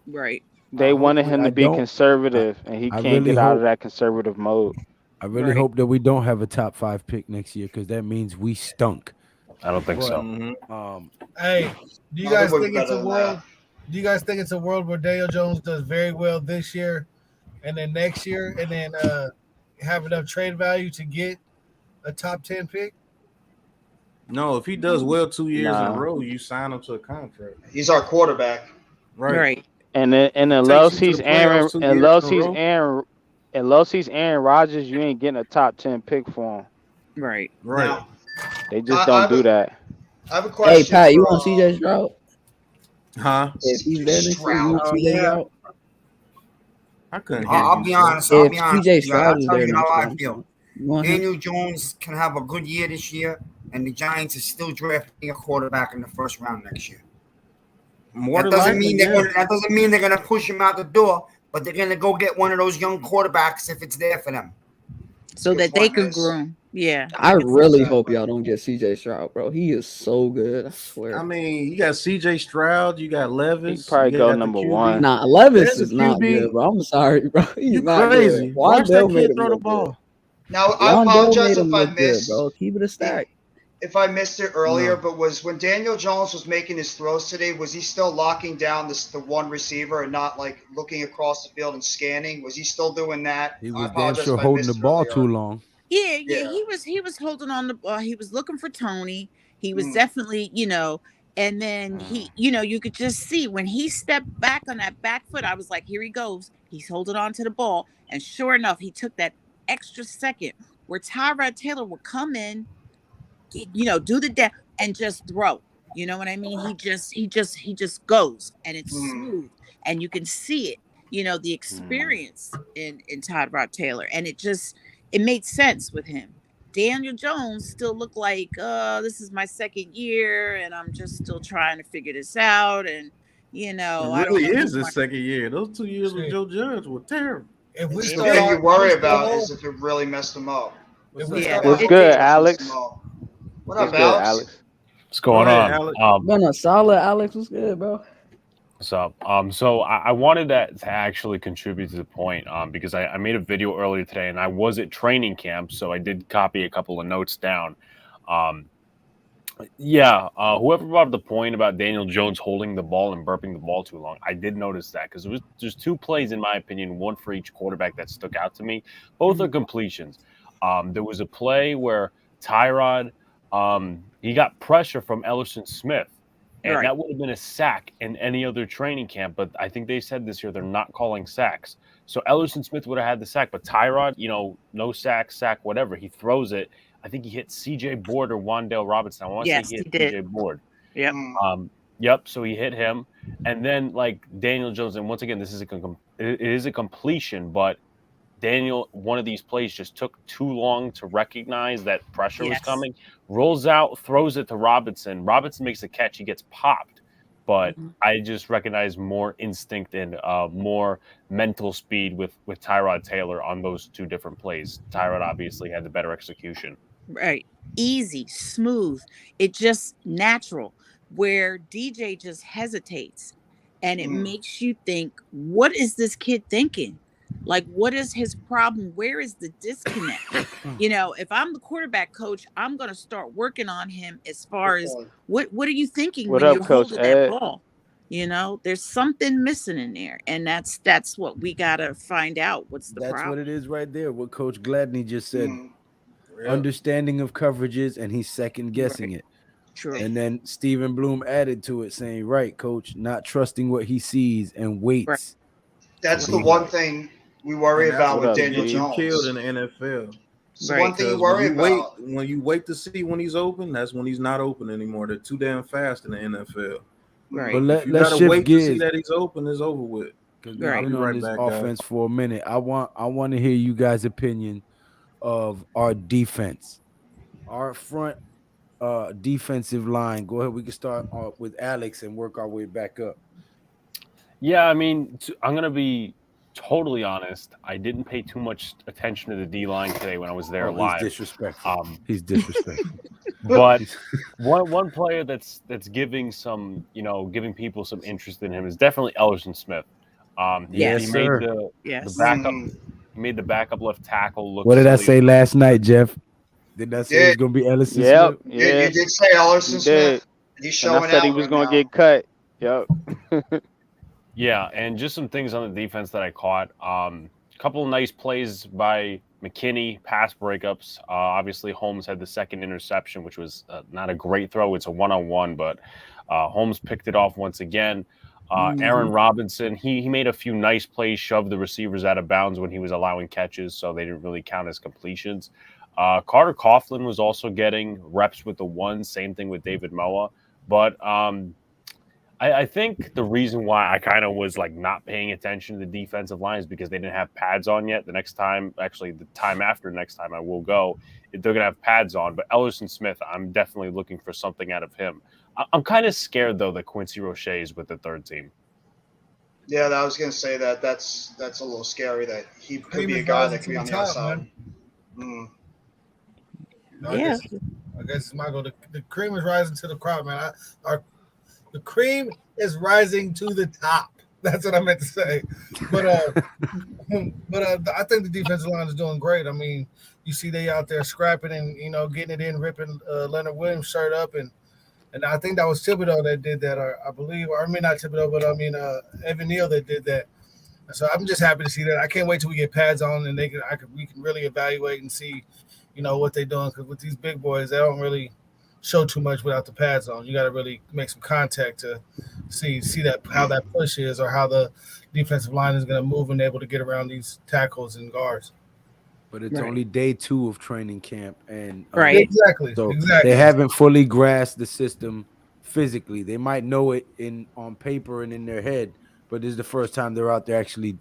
Right. They wanted him to be conservative, and he I can't really get out hope- of that conservative mode. I really hope that we don't have a top 5 pick next year because that means we stunk. I don't think so. Hey, do you guys think it's a world? Do you guys think it's a world where Daniel Jones does very well this year, and then next year, and then have enough trade value to get a top 10 pick? No, if he does well 2 years in a row, you sign him to a contract. He's our quarterback. Right. And unless he's Aaron Rodgers, you ain't getting a top 10 pick for him. Right. Right. Now, They just don't do that. I have a question. Hey, Pat, you want CJ Stroud? Huh? If he's there next year, you want CJ Stroud? I couldn't hear I'll you, be sir. honest. I'll If be honest. CJ with you. I'll Stroud is tell there you how I next feel. You want him? Daniel Jones can have a good year this year, and the Giants are still drafting a quarterback in the first round next year. That doesn't mean they're gonna push him out the door, but they're gonna go get one of those young quarterbacks if it's there for them. So that they can groom. Yeah. I really hope y'all don't get CJ Stroud, bro. He is so good. I swear. I mean, you got CJ Stroud, you got Levis. He'd probably you go got the number QB. one. Nah, Levis There's a is not QB. good, bro. I'm sorry, bro. He's You not crazy. good. Watch that Wandale made kid him throw the look ball. good. Now, I Wandale apologize made him if I look good, missed bro. Keep it a stack. if I missed it earlier, but was when Daniel Jones was making his throws today, was he still locking down the one receiver and not like looking across the field and scanning? Was he still doing that? He I was damn apologize sure if I holding the missed it ball earlier. too long. Yeah. Yeah. He was holding on the ball. He was looking for Tony. He was definitely, and then he, you could just see when he stepped back on that back foot, I was like, here he goes. He's holding on to the ball. And sure enough, he took that extra second where Tyrod Taylor would come in, do the down and just throw. You know what I mean? He just goes, and it's smooth, and you can see it. The experience in Tyrod Taylor, and it made sense with him. Daniel Jones still looked like, this is my second year, and I'm just still trying to figure this out, and It I don't really know is his second year. Those 2 years with Joe Judge were terrible. If we The start, thing you worry about is if it really messed him up. if we Yeah. start, What's It good, messed Alex? him up. What What's up, good, Alex? Alex? What's going Go ahead, on? Alex. Been a solid Alex. What's good, bro? So I wanted to actually contribute to the point because I made a video earlier today and I was at training camp, so I did copy a couple of notes down. Whoever brought up the point about Daniel Jones holding the ball and burping the ball too long, I did notice that because there's two plays in my opinion, one for each quarterback that stuck out to me. Both are completions. There was a play where Tyrod he got pressure from Ellerson Smith. And that would have been a sack in any other training camp. But I think they said this year they're not calling sacks. So Ellerson Smith would have had the sack. But Tyrod, no sack, whatever. He throws it. I think he hit C.J. Board or Wan'Dale Robinson. I want to say he hit C.J. Board. Yep. Yep. So he hit him. And then, like, Daniel Jones. And once again, it is a completion. But Daniel, one of these plays just took too long to recognize that pressure was coming. Rolls out, throws it to Robinson. Robinson makes a catch. He gets popped. But I just recognize more instinct and more mental speed with Tyrod Taylor on those two different plays. Tyrod obviously had the better execution. Right. Easy, smooth. It just natural. Where DJ just hesitates. And it makes you think, what is this kid thinking? Like, what is his problem? Where is the disconnect? If I'm the quarterback coach, I'm going to start working on him as far as what are you thinking when you're holding that ball? There's something missing in there. And that's what we got to find out. What's the problem? That's what it is right there. What Coach Gladney just said. Understanding of coverages, and he's second guessing it. True. And then Stephen Bloom added to it saying, right, coach, not trusting what he sees and waits. Right. That's the one thing we worry about with Daniel Jones. Killed in the NFL. It's the one thing you worry about. When you wait to see when he's open, that's when he's not open anymore. They're too damn fast in the NFL. Right. But let's shift wait gears. to see that he's open. It's over with. Right. I've been on this offense for a minute. I want to hear you guys' opinion of our defense, our front defensive line. Go ahead. We can start with Alex and work our way back up. Yeah, I mean, I'm gonna be totally honest. I didn't pay too much attention to the D line today when I was there live. He's disrespectful. He's disrespectful. But one player that's giving giving people some interest in him is definitely Ellerson Smith. He made the backup. He made the backup left tackle look. What did I say last night, Jeff? Did I say it was gonna be Ellerson Smith? Yeah, you did say Ellerson Smith. He's showing I said he was going to get cut. Yep. Yeah, and just some things on the defense that I caught. A couple of nice plays by McKinney, pass breakups. Obviously, Holmes had the second interception, which was not a great throw. It's a one-on-one, but Holmes picked it off once again. Aaron Robinson, he made a few nice plays, shoved the receivers out of bounds when he was allowing catches, so they didn't really count as completions. Carter Coughlin was also getting reps with the one, same thing with David Moa. But I think the reason why I kind of was like not paying attention to the defensive line is because they didn't have pads on yet. The time after next time I will go, they're going to have pads on. But Ellerson Smith, I'm definitely looking for something out of him. I'm kind of scared, though, that Quincy Roche is with the third team. Yeah, I was going to say that's a little scary that he could be a guy that could be on the outside. I guess Michael, the cream is rising to the crop, man. The cream is rising to the top. That's what I meant to say. But I think the defensive line is doing great. I mean, you see they out there scrapping and getting it in, ripping Leonard Williams' shirt up, and I think that was Thibodeau that did that, or I believe, or I mean not Thibodeau, but I mean Evan Neal that did that. So I'm just happy to see that. I can't wait till we get pads on and we can really evaluate and see, what they're doing, because with these big boys, they don't really show too much without the pads on. You got to really make some contact to see that how that push is, or how the defensive line is going to move and able to get around these tackles and guards. but it's only day 2 of training camp, and Right. Exactly. so they Exactly. haven't fully grasped the system Right. physically. They might know it on paper and in their head, but it's the first time they're out there actually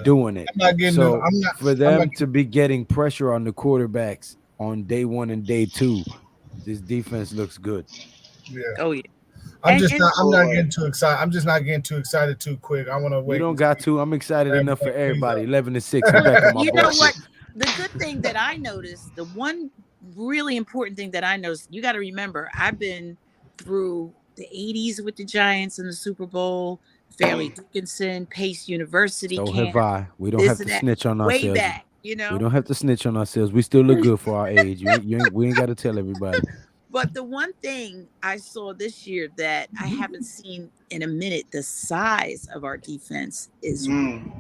doing it. So Yeah. for them I'm not to getting be them. getting pressure on the quarterbacks on day 1 and day 2, this defense looks good. Yeah. Oh yeah. I'm just And not. I'm not Absolutely. getting too excited. I'm just not getting too excited too quick. I want to You wait don't and got see to. I'm excited how enough for everything plays everybody. out. 11-6. I'm well, back on my you know bullshit. what? The good thing that I noticed, the one really important thing that I noticed, you got to remember, I've been through the 80s with the Giants in the Super Bowl, Fairleigh Dickinson, Pace University So have camp, I. We don't this have and to that, snitch on way ourselves. back, you We know? don't have to snitch on ourselves. We still look good for our age. We ain't got to tell everybody. But the one thing I saw this year that I haven't seen in a minute, the size of our defense is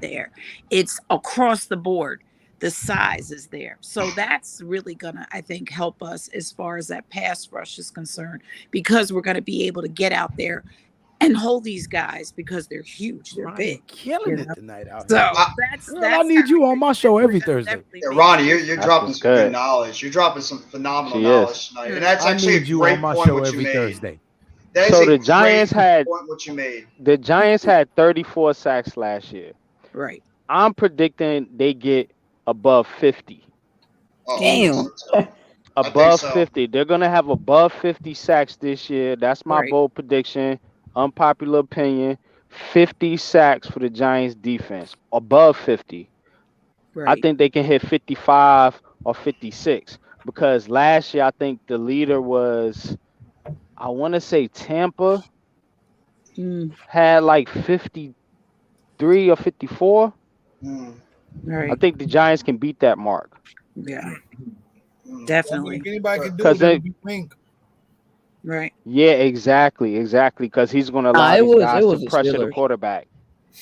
there. It's across the board. The size is there. So that's really going to, I think, help us as far as that pass rush is concerned, because we're going to be able to get out there and hold these guys because they're huge, they're Ronnie big, killing you it know. tonight out here. So I, Girl, I that's need how you I on think my that show every that Thursday. definitely Yeah, makes a Ronnie, difference. you're That's dropping what's some good good. knowledge. You're dropping some phenomenal She is. knowledge tonight, and Hmm. that's I actually a need you on great my point show what you every made. Thursday. That is So a great point what you made. the Giants had 34 sacks last year. Right. I'm predicting they get above 50. Oh, I think Damn. so Damn. too. I think Above so. 50. They're going to have above 50 sacks this year. That's my Right. bold prediction. Unpopular opinion. 50 sacks for the Giants defense. Above 50. I Right. think they can hit 55 or 56, because last year I think the leader was, I want to say Tampa Mm. had like 53 or 54. Mm, I Right. think the Giants can beat that mark. Yeah. mm. I mean, if Definitely. anybody But can do Because it, it'll they, be Wink. Right. yeah, exactly. Because he's going to Nah, allow it these was it guys to was the pressure the Steelers. quarterback.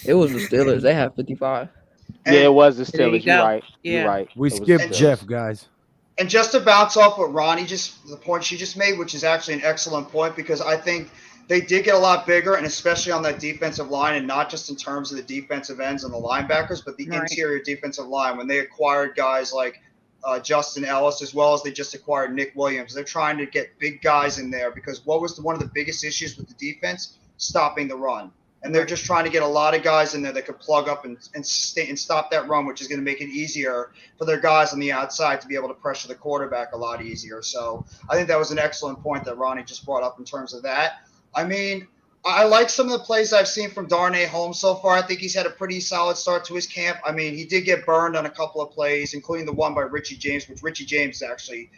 It was the Steelers. They had 55. Yeah, it and was the There you Steelers. You're go. right. You're Yeah. right. We It was the skipped and Jeff, Steelers. guys. and just to bounce off what Ronnie just the point she just made, which is actually an excellent point because I think they did get a lot bigger, and especially on that defensive line, and not just in terms of the defensive ends and the linebackers, but the Right. interior defensive line. When they acquired guys like Justin Ellis, as well as they just acquired Nick Williams, they're trying to get big guys in there because what was one of the biggest issues with the defense? Stopping the run. And they're Right. just trying to get a lot of guys in there that could plug up and stop that run, which is going to make it easier for their guys on the outside to be able to pressure the quarterback a lot easier. So I think that was an excellent point that Ronnie just brought up in terms of that. I mean, I like some of the plays I've seen from Darnay Holmes so far. I think he's had a pretty solid start to his camp. I mean, he did get burned on a couple of plays, including the one by Richie James, which Richie James actually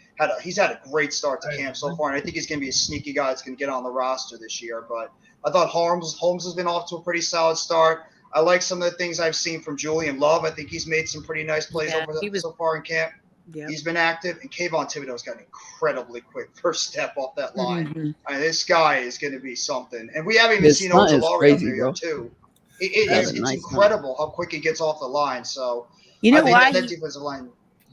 he's had a great start to camp so far, and I think he's going to be a sneaky guy that's going to get on the roster this year. But I thought Holmes has been off to a pretty solid start. I like some of the things I've seen from Julian Love. I think he's made some pretty nice plays Yeah. He was. so far in camp. Yeah. He's been active, and Kayvon Thibodeau's got an incredibly quick first step off that line. Mhm. I mean, this guy is going to be something. And we haven't even His seen stunt is Ojolari up crazy, there bro. yet, too. He has a It's nice stunt. incredible how quick he gets off the line. So You I know think why that he defensive line.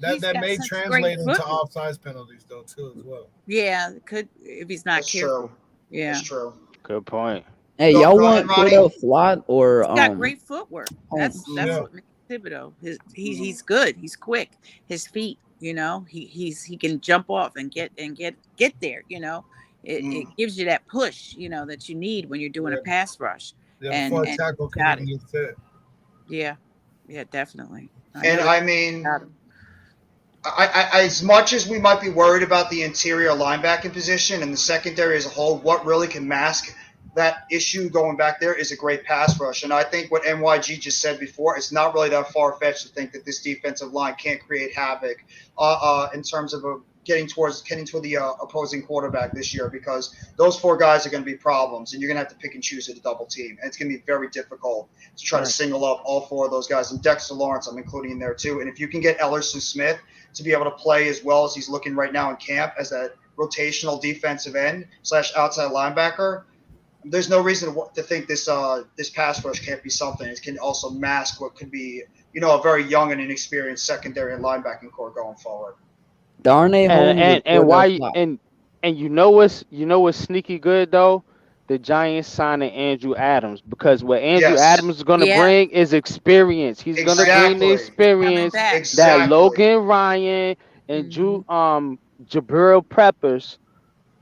he's That got may such great translate into footwork. offsides penalties though too as well. Yeah, it could if he's not That's careful. true. Yeah. That's true. Good point. Hey, Go, y'all go ahead, want Ronnie. Cordell Flott or He's got great footwork. That's Holmes? that's Yeah. what makes Thibodeau. He's good. He's quick. His feet, you know, he can jump off and get there, you know. It gives you that push, you know, that you need when you're doing a pass ruch. Yeah, And before a and tackle can got even it. get set. Yeah. Yeah, definitely. And know I that mean, about him. I, as much as we might be worried about the interior linebacking position and the secondary as a whole, what really can mask that issue going back there is a great pass rush. And I think what NYG just said before, it's not really that far-fetched to think that this defensive line can't create havoc in terms of getting toward the opposing quarterback this year, because those four guys are going to be problems, and you're going to have to pick and choose at a double team. And it's going to be very difficult to try to single up all four of those guys. And Dexter Lawrence, I'm including in there too. And if you can get Ellerson Smith to be able to play as well as he's looking right now in camp as a rotational defensive end / outside linebacker, there's no reason to think this pass rush can't be something. It can also mask what could be, a very young and inexperienced secondary and linebacking core going forward. Darnay Holmes And or Cordell why Flott? and you know what's sneaky good though? the Giants signing Andrew Adams, because what Andrew Yes. Adams is going to Yeah. bring is experience. He's going to bring the Exactly. experience Coming back. that Exactly. Logan Ryan and Jabril Peppers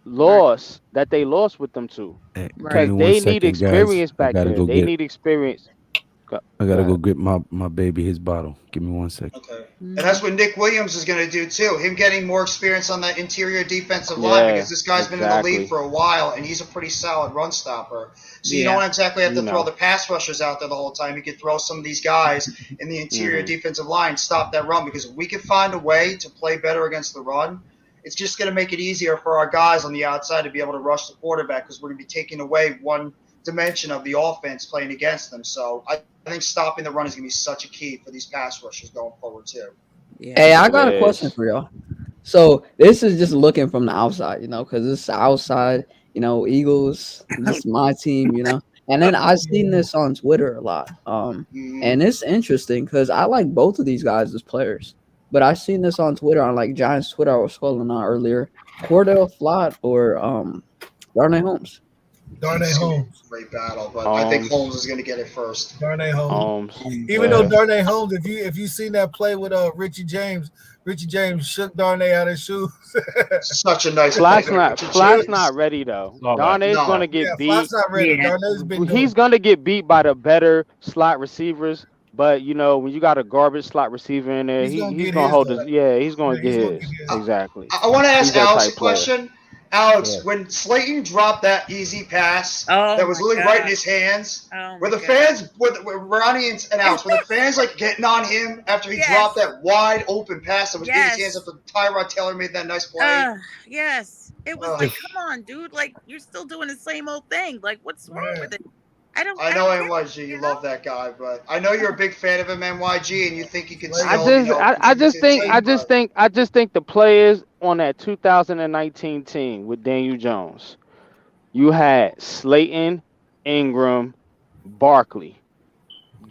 lost, that they lost with them too. Hey, give Right. me Because one they need second, guys. experience I back gotta there. go They get. need experience. I gotta go ahead. get my baby his bottle. Give me 1 second. Okay. And that's what Nick Williams is going to do too. Him getting more experience on that interior defensive line, because this guy's been in the league for a while and he's a pretty solid run stopper. So you don't exactly have to throw the pass rushers out there the whole time. You could throw some of these guys in the interior defensive line, stop that run, because if we can find a way to play better against the run, it's just going to make it easier for our guys on the outside to be able to rush the quarterback, because we're going to be taking away one dimension of the offense playing against them. So I think stopping the run is going to be such a key for these pass rushers going forward too. Hey, I got a question for y'all. So this is just looking from the outside, because it's outside, Eagles, this is my team, and then I've seen this on Twitter a lot. And it's interesting because I like both of these guys as players, but I've seen this on Twitter, on like Giants Twitter I was scrolling on earlier. Cordell Flott or Darnay Holmes. Darnay Holmes. Great battle, but I think Holmes is going to get it first. Darnay Holmes. Even though Darnay Holmes, if you seen that play with Richie James shook Darnay out of his shoes. Such a nice Flatt's not ready though. Darnay's going to get beat. Flatt's not ready. Darnay's been He's going to get beat by the better slot receivers. But when you got a garbage slot receiver in there, he's going to hold his. Yeah, he's going to get his. Exactly. I want to ask Alex a question. Alex, when Slayton dropped that easy pass that was literally right in his hands, were the fans, with Ronnie and Alex, were the fans like getting on him after he dropped that wide open pass that was in his hands after Tyrod Taylor made that nice play? Yes. It was like, come on, dude. Like, you're still doing the same old thing. Like, what's wrong with it? I know NYG, you love that guy, but I know you're a big fan of him, NYG, and you think he can still. I just think the players on that 2019 team with Daniel Jones, you had Slayton, Ingram, Barkley,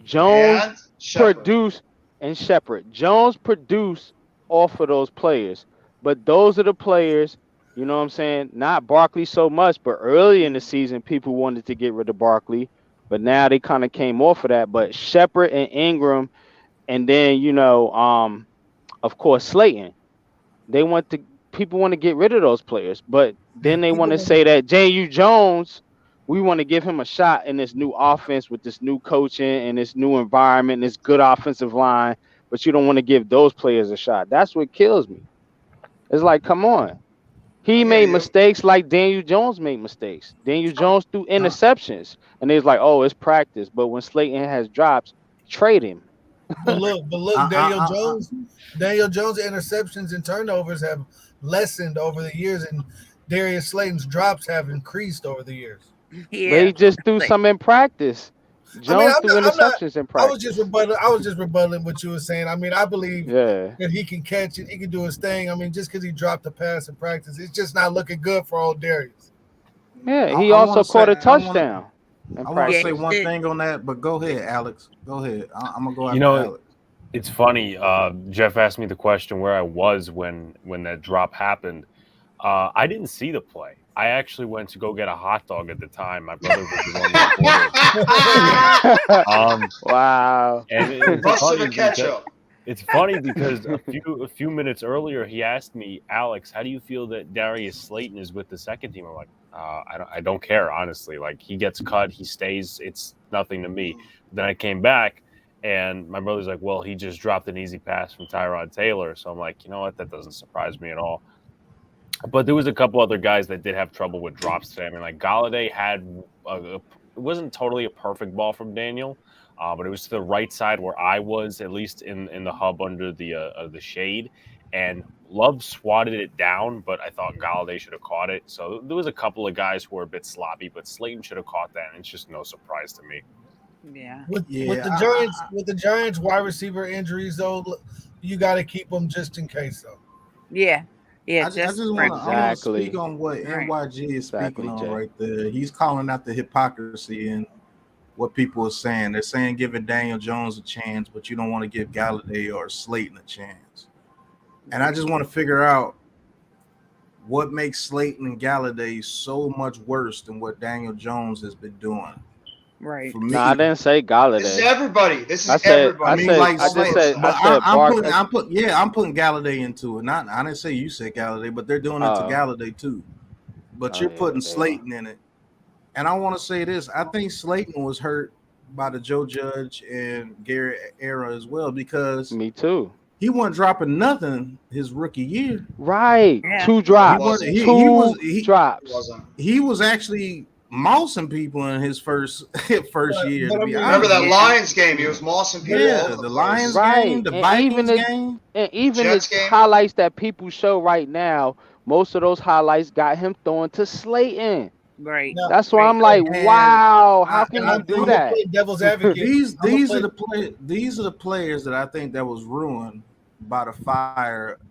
Jones produced, and Shepard. Jones produced off of those players, but those are the players. You know what I'm saying? Not Barkley so much, but early in the season, people wanted to get rid of Barkley, but now they kind of came off of that. But Shepard and Ingram, and then of course Slayton, people want to get rid of those players, but then they want to say that J.U. Jones, we want to give him a shot in this new offense with this new coaching and this new environment, and this good offensive line, but you don't want to give those players a shot. That's what kills me. It's like, come on. He made mistakes like Daniel Jones made mistakes. Daniel Jones threw interceptions, and they was like, "Oh, it's practice." But when Slayton has drops, trade him. But look, Daniel Jones' interceptions and turnovers have lessened over the years, and Darius Slayton's drops have increased over the years. Yeah, but he just threw some in practice. Jones threw interceptions in practice. I was just rebutting what you were saying. I mean, I believe that he can catch it. He can do his thing. I mean, just because he dropped the pass in practice, it's just not looking good for old Darius. Yeah, he also caught a touchdown. I want to say one thing on that, but go ahead, Alex. Go ahead. I'm gonna go after Alex. It's funny. Jeff asked me the question where I was when that drop happened. I didn't see the play. I actually went to go get a hot dog at the time. My brother was the one that ordered. Wow. And it's funny because a few minutes earlier he asked me, Alex, how do you feel that Darius Slayton is with the second team? I'm like, I don't care, honestly. Like, he gets cut, he stays. It's nothing to me. Then I came back, and my brother's like, well, he just dropped an easy pass from Tyrod Taylor. So I'm like, you know what? That doesn't surprise me at all. But there was a couple other guys that did have trouble with drops today. I mean, like Galladay had it wasn't totally a perfect ball from Daniel, but it was to the right side where I was, at least in the hub under the shade. And Love swatted it down, but I thought Galladay should have caught it. So there was a couple of guys who were a bit sloppy, but Slayton should have caught that, and it's just no surprise to me. With the Giants wide receiver injuries, though, you got to keep them just in case, though. Yeah. I just want to speak on what NYG is speaking on right there. He's calling out the hypocrisy in what people are saying. They're saying giving Daniel Jones a chance, but you don't want to give Galladay or Slayton a chance. And I just want to figure out, what makes Slayton and Galladay so much worse than what Daniel Jones has been doing. Right. For me, No, I didn't say Galladay. This is everybody. This is I said, everybody. I mean, like, I just said, but I said I'm putting Galladay into it. Not, I didn't say you said Galladay, but they're doing it to Galladay too. But you're putting Slayton in it, and I want to say this: I think Slayton was hurt by the Joe Judge and Garrett era as well, because me too. He wasn't dropping nothing his rookie year. Right, Yeah. 2 drops. He drops. He was actually mousing people in his first year. To be remember honest. that Lions game? He was mossing people. Yeah, all over the Lions Right. game, the And Vikings even the- game, And even Jets the game. highlights that people show right now, most of those highlights got him throwing to Slayton. Right. No, That's why I'm like, And wow, how can I you do think- that? play devil's advocate. these are the players that I think that was ruined by the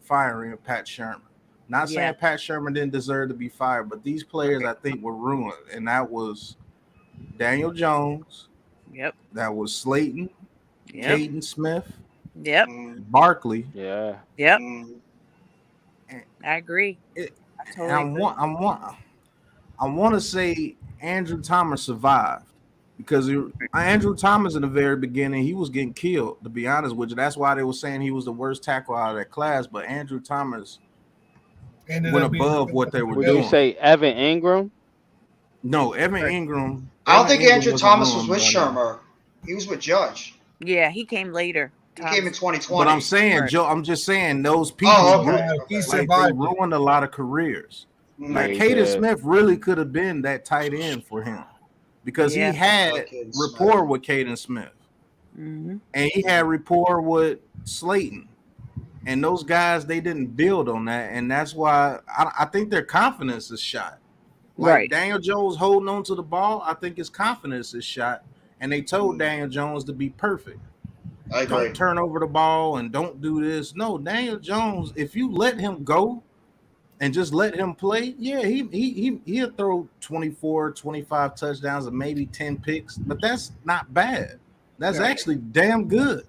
firing of Pat Sherman. Not Yeah. saying Pat Sherman didn't deserve to be fired, but these players I think were ruined, and that was Daniel Jones. Yep. That was Slayton, Yep. Caden Smith, Yep. Barkley. Yeah. Yep. Mm. I agree. And I totally agree. I want to say Andrew Thomas survived, because Andrew Thomas in the very beginning, he was getting killed, to be honest with you. That's why they were saying he was the worst tackle out of that class. But Andrew Thomas went above what they were Would doing. you say Evan Ingram? No, Evan Ingram. I don't think Andrew wasn't Thomas was ruined with by that. Shermer. He was with Judge. Yeah, he came later. He came in 2020. But I'm saying, Right. Joe, I'm just saying those people He they survived. ruined a lot of careers. Like He Caden did. Smith really could have been that tight end for him, because Yeah. he had Caden Smith. rapport with Caden Smith. Mm-hmm. And he had rapport with Slayton, and those guys, they didn't build on that, and that's why I think their confidence is shot. Like Right. Daniel Jones holding on to the ball, I think his confidence is shot, and they told Daniel Jones to be perfect. I agree. Don't turn over the ball and don't do this. No, Daniel Jones, if you let him go and just let him play, yeah, he'll throw 24, 25 touchdowns and maybe 10 picks, but that's not bad. That's actually damn good.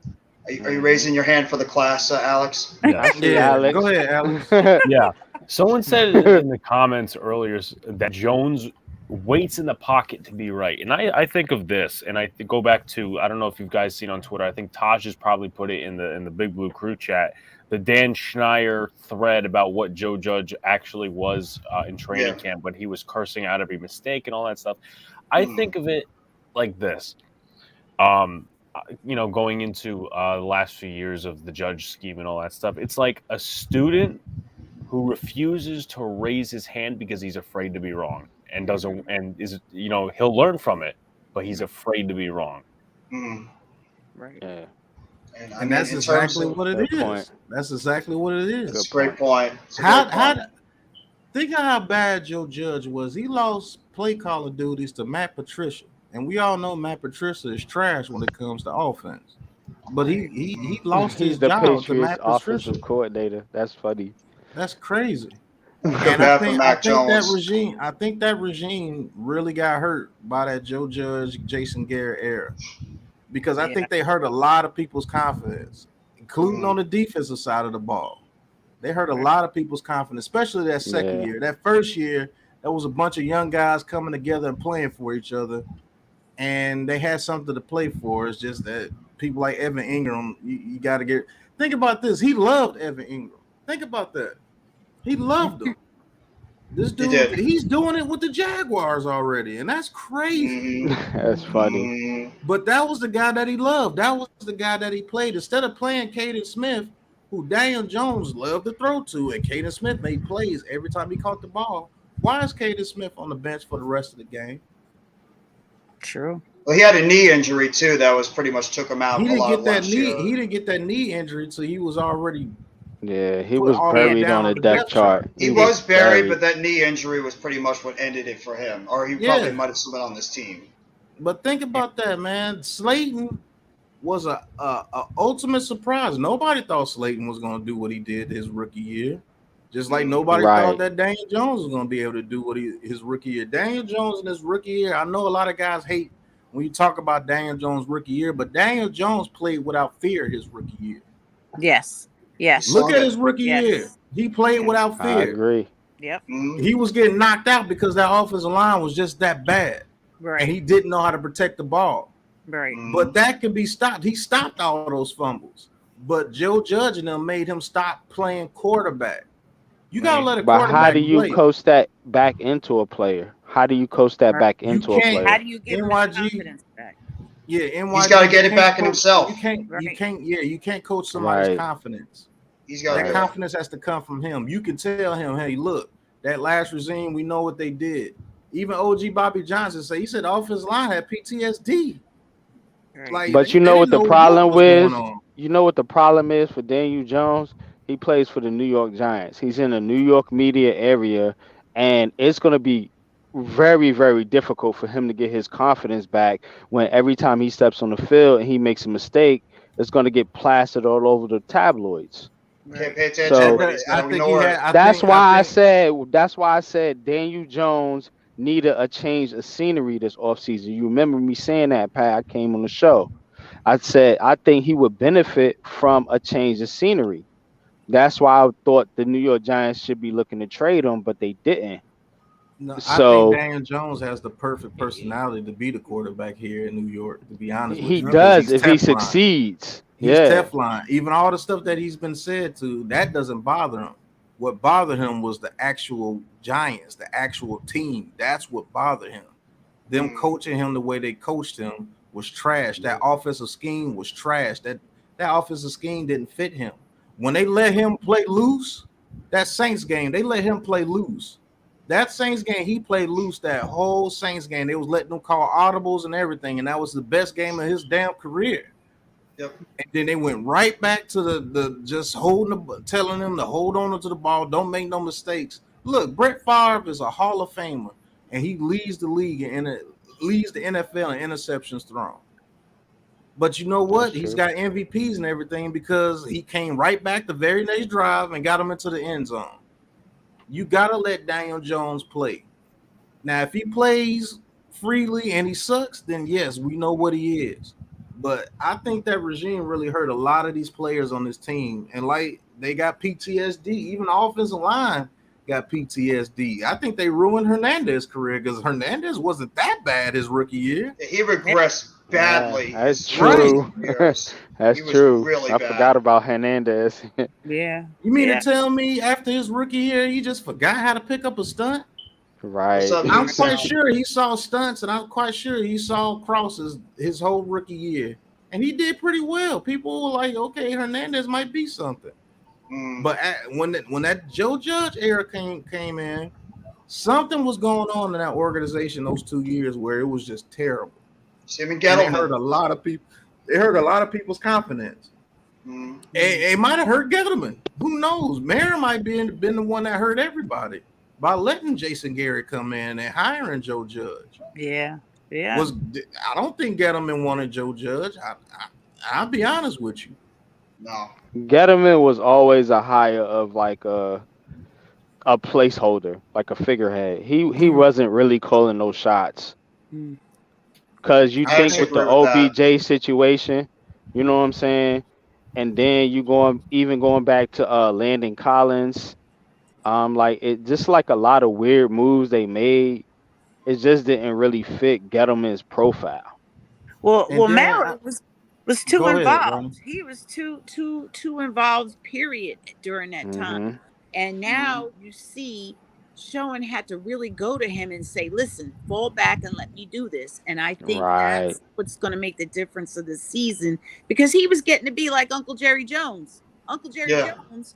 Are you raising your hand for the class, Alex? Yeah, Alex. go ahead, Alex. Yeah. Someone said in the comments earlier that Jones waits in the pocket to be right. And I think of this, and I go back to, I don't know if you guys seen on Twitter, I think Taj has probably put it in the Big Blue Crew chat, the Dan Schneier thread about what Joe Judge actually was in training camp, when he was cursing out every mistake and all that stuff. I think of it like this. Going into the last few years of the Judge scheme and all that stuff, it's like a student who refuses to raise his hand because he's afraid to be wrong, and he'll learn from it, but he's afraid to be wrong. Mm. Right. Yeah. And that's exactly what it is. That's exactly what it is. That's a great point. Think of how bad Joe Judge was. He lost play calling duties to Matt Patricia, and we all know Matt Patricia is trash when it comes to offense. But he lost his the job to Patriots Matt Patricia. offensive coordinator. That's funny. That's crazy. Feel And bad for Mac Jones. I think that regime really got hurt by that Joe Judge, Jason Garrett era, because I think they hurt a lot of people's confidence, including on the defensive side of the ball. They hurt a lot of people's confidence, especially that second year. That first year, there was a bunch of young guys coming together and playing for each other, and they had something to play for. It's just that people like Evan Ingram, you got to get. Think about this. He loved Evan Ingram. Think about that. He loved him. This dude, he's doing it with the Jaguars already, and that's crazy. That's funny. But that was the guy that he loved. That was the guy that he played. Instead of playing Caden Smith, who Daniel Jones loved to throw to, and Caden Smith made plays every time he caught the ball. Why is Caden Smith on the bench for the rest of the game? True. Well, he had a knee injury too. That was pretty much took him out. He a didn't lot get of that last knee. year. He didn't get that knee injury until he was already. Yeah, he was buried on a depth chart. He was buried, but that knee injury was pretty much what ended it for him. Or he probably might have still been on this team. But think about that, man. Slayton was a ultimate surprise. Nobody thought Slayton was going to do what he did his rookie year. Just like nobody thought that Daniel Jones was going to be able to do what his rookie year. Daniel Jones in his rookie year, I know a lot of guys hate when you talk about Daniel Jones' rookie year, but Daniel Jones played without fear his rookie year. Yes. Yes. Look at his rookie year. He played without fear. I agree. Yep. He was getting knocked out because that offensive line was just that bad. Right. And he didn't know how to protect the ball. Right. But that can be stopped. He stopped all those fumbles. But Joe Judge and them made him stop playing quarterback. You got to let a quarterback But how do you play. coach that back into a player? How do you coach that back into a player? How do you get him confidence back? Yeah, NYG, he's got to get it back in himself. You can't coach somebody's confidence. He's got that confidence has to come from him. You can tell him, hey, look, that last regime, we know what they did. Even OG Bobby Johnson he said the offensive line had PTSD. Like, but you know what the problem is? You know what the problem is for Daniel Jones? He plays for the New York Giants. He's in the New York media area, and it's going to be very, very difficult for him to get his confidence back when every time he steps on the field and he makes a mistake, it's going to get plastered all over the tabloids. Can't pay attention. That's why I said Daniel Jones needed a change of scenery this offseason. You remember me saying that, Pat? I came on the show. I said I think he would benefit from a change of scenery. That's why I thought the New York Giants should be looking to trade him, but they didn't. No, I think Daniel Jones has the perfect personality to be the quarterback here in New York, to be honest with you. He does if he succeeds. He's Teflon. Even all the stuff that he's been said to, that doesn't bother him. What bothered him was the actual Giants, the actual team. That's what bothered him. Them coaching him the way they coached him was trash. That offensive scheme was trash. That offensive scheme didn't fit him. When they let him play loose, that Saints game, they let him play loose. That Saints game, he played loose that whole Saints game. They was letting him call audibles and everything, and that was the best game of his damn career. Yep. And then they went right back to the just telling him to hold on to the ball, don't make no mistakes. Look, Brett Favre is a Hall of Famer, and he leads the league and leads the NFL in interceptions thrown. But you know what? He's got MVPs and everything because he came right back the very next drive and got him into the end zone. You got to let Daniel Jones play. Now, if he plays freely and he sucks, then yes, we know what he is. But I think that regime really hurt a lot of these players on this team. And like they got PTSD. Even the offensive line got PTSD. I think they ruined Hernandez's career because Hernandez wasn't that bad his rookie year. He regressed badly. That's true. That's true. Really I forgot about Hernandez. Yeah. You mean to tell me after his rookie year, he just forgot how to pick up a stunt? Right. I'm quite sure he saw stunts, and I'm quite sure he saw crosses his whole rookie year. And he did pretty well. People were like, okay, Hernandez might be something. But when that Joe Judge era came in, something was going on in that organization those 2 years where it was just terrible. It hurt a lot of people. It hurt a lot of people's confidence. It might have hurt Gettleman. Who knows? Mara might been the one that hurt everybody by letting Jason Garrett come in and hiring Joe Judge. Yeah. I don't think Gettleman wanted Joe Judge. I'll be honest with you. No. Gettleman was always a hire of like a placeholder, like a figurehead. He wasn't really calling those shots. Because you think with the OBJ situation, you know what I'm saying? And then you going back to Landon Collins. Like it just like a lot of weird moves they made. It just didn't really fit Gettleman's profile. Well, Mara was too involved. He was too involved, period, during that time. And now you see Schoen had to really go to him and say, listen, fall back and let me do this. And I think that's what's going to make the difference of the season, because he was getting to be like Uncle Jerry Jones. Uncle Jerry Jones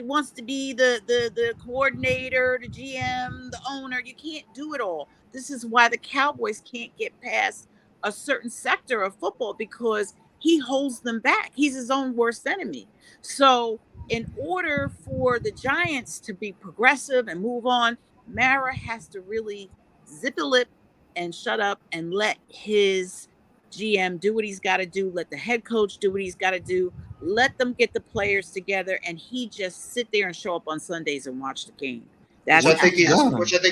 wants to be the coordinator, the GM, the owner. You can't do it all. This is why the Cowboys can't get past a certain sector of football, because he holds them back. He's his own worst enemy. So in order for the Giants to be progressive and move on, Mara has to really zip the lip and shut up and let his GM do what he's got to do. Let the head coach do what he's got to do. Let them get the players together, and he just sit there and show up on Sundays and watch the game. Which I think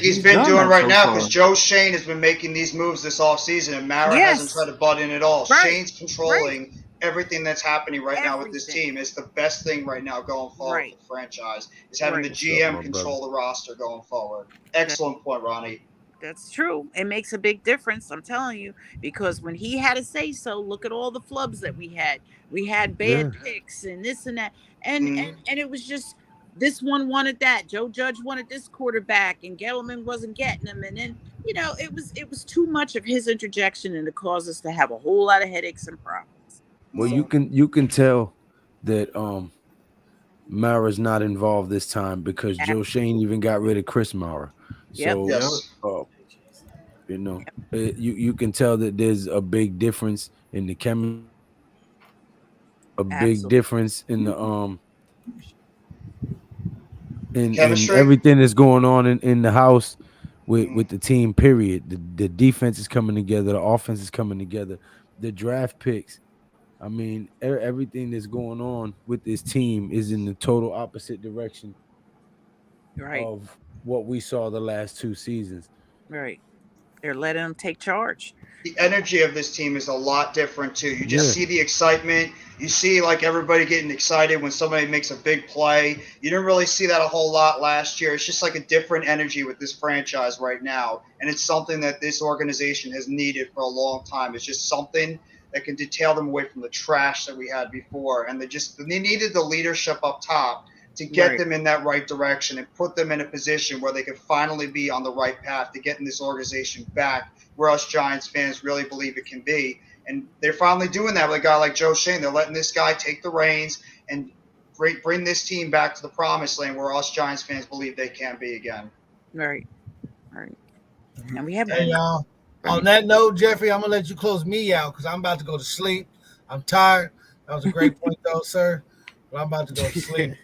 he's been doing right now, because Joe Schoen has been making these moves this offseason, and Mara hasn't tried to butt in at all. Shane's controlling everything that's happening right now with this team is the best thing right now going forward for the franchise, is having the GM control the roster going forward. Excellent point, Ronnie. That's true. It makes a big difference, I'm telling you, because when he had to say so, look at all the flubs that we had. We had bad picks and this and that. And it was just this one wanted that. Joe Judge wanted this quarterback and Gettleman wasn't getting him. And then, it was too much of his interjection, and it caused us to have a whole lot of headaches and problems. Well, you can tell that Mara's not involved this time because Joe Shane even got rid of Chris Mara. So you can tell that there's a big difference in the chemistry, big difference in the in everything that's going on in the house with the team, period. The defense is coming together, the offense is coming together, the draft picks. I mean, everything that's going on with this team is in the total opposite direction of what we saw the last 2 seasons. Right. They're letting them take charge. The energy of this team is a lot different too. You just see the excitement. You see like everybody getting excited when somebody makes a big play. You didn't really see that a whole lot last year. It's just like a different energy with this franchise right now. And it's something that this organization has needed for a long time. It's just something that can detail them away from the trash that we had before. And they needed the leadership up top to get them in that right direction and put them in a position where they could finally be on the right path to getting this organization back where us Giants fans really believe it can be. And they're finally doing that with a guy like Joe Shane. They're letting this guy take the reins and bring this team back to the promised land where us Giants fans believe they can be again. Right. And we have y'all. On that note, Jeffrey, I'm going to let you close me out because I'm about to go to sleep. I'm tired. That was a great point, though, sir. But I'm about to go to sleep.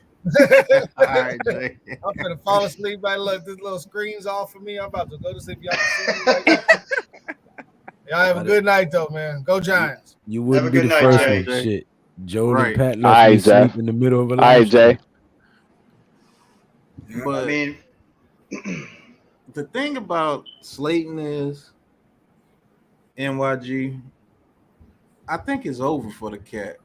All right, Jay. I'm gonna fall asleep. Look, this little screen's off for me. I'm about to go to sleep. Y'all can see me right now. Y'all have a good night, though, man. Go Giants. You wouldn't be the first one. Shit, Joe and Pat left me sleep in the middle of a live. All right, Jay. But I mean, the thing about Slayton is NYG. I think it's over for the cat.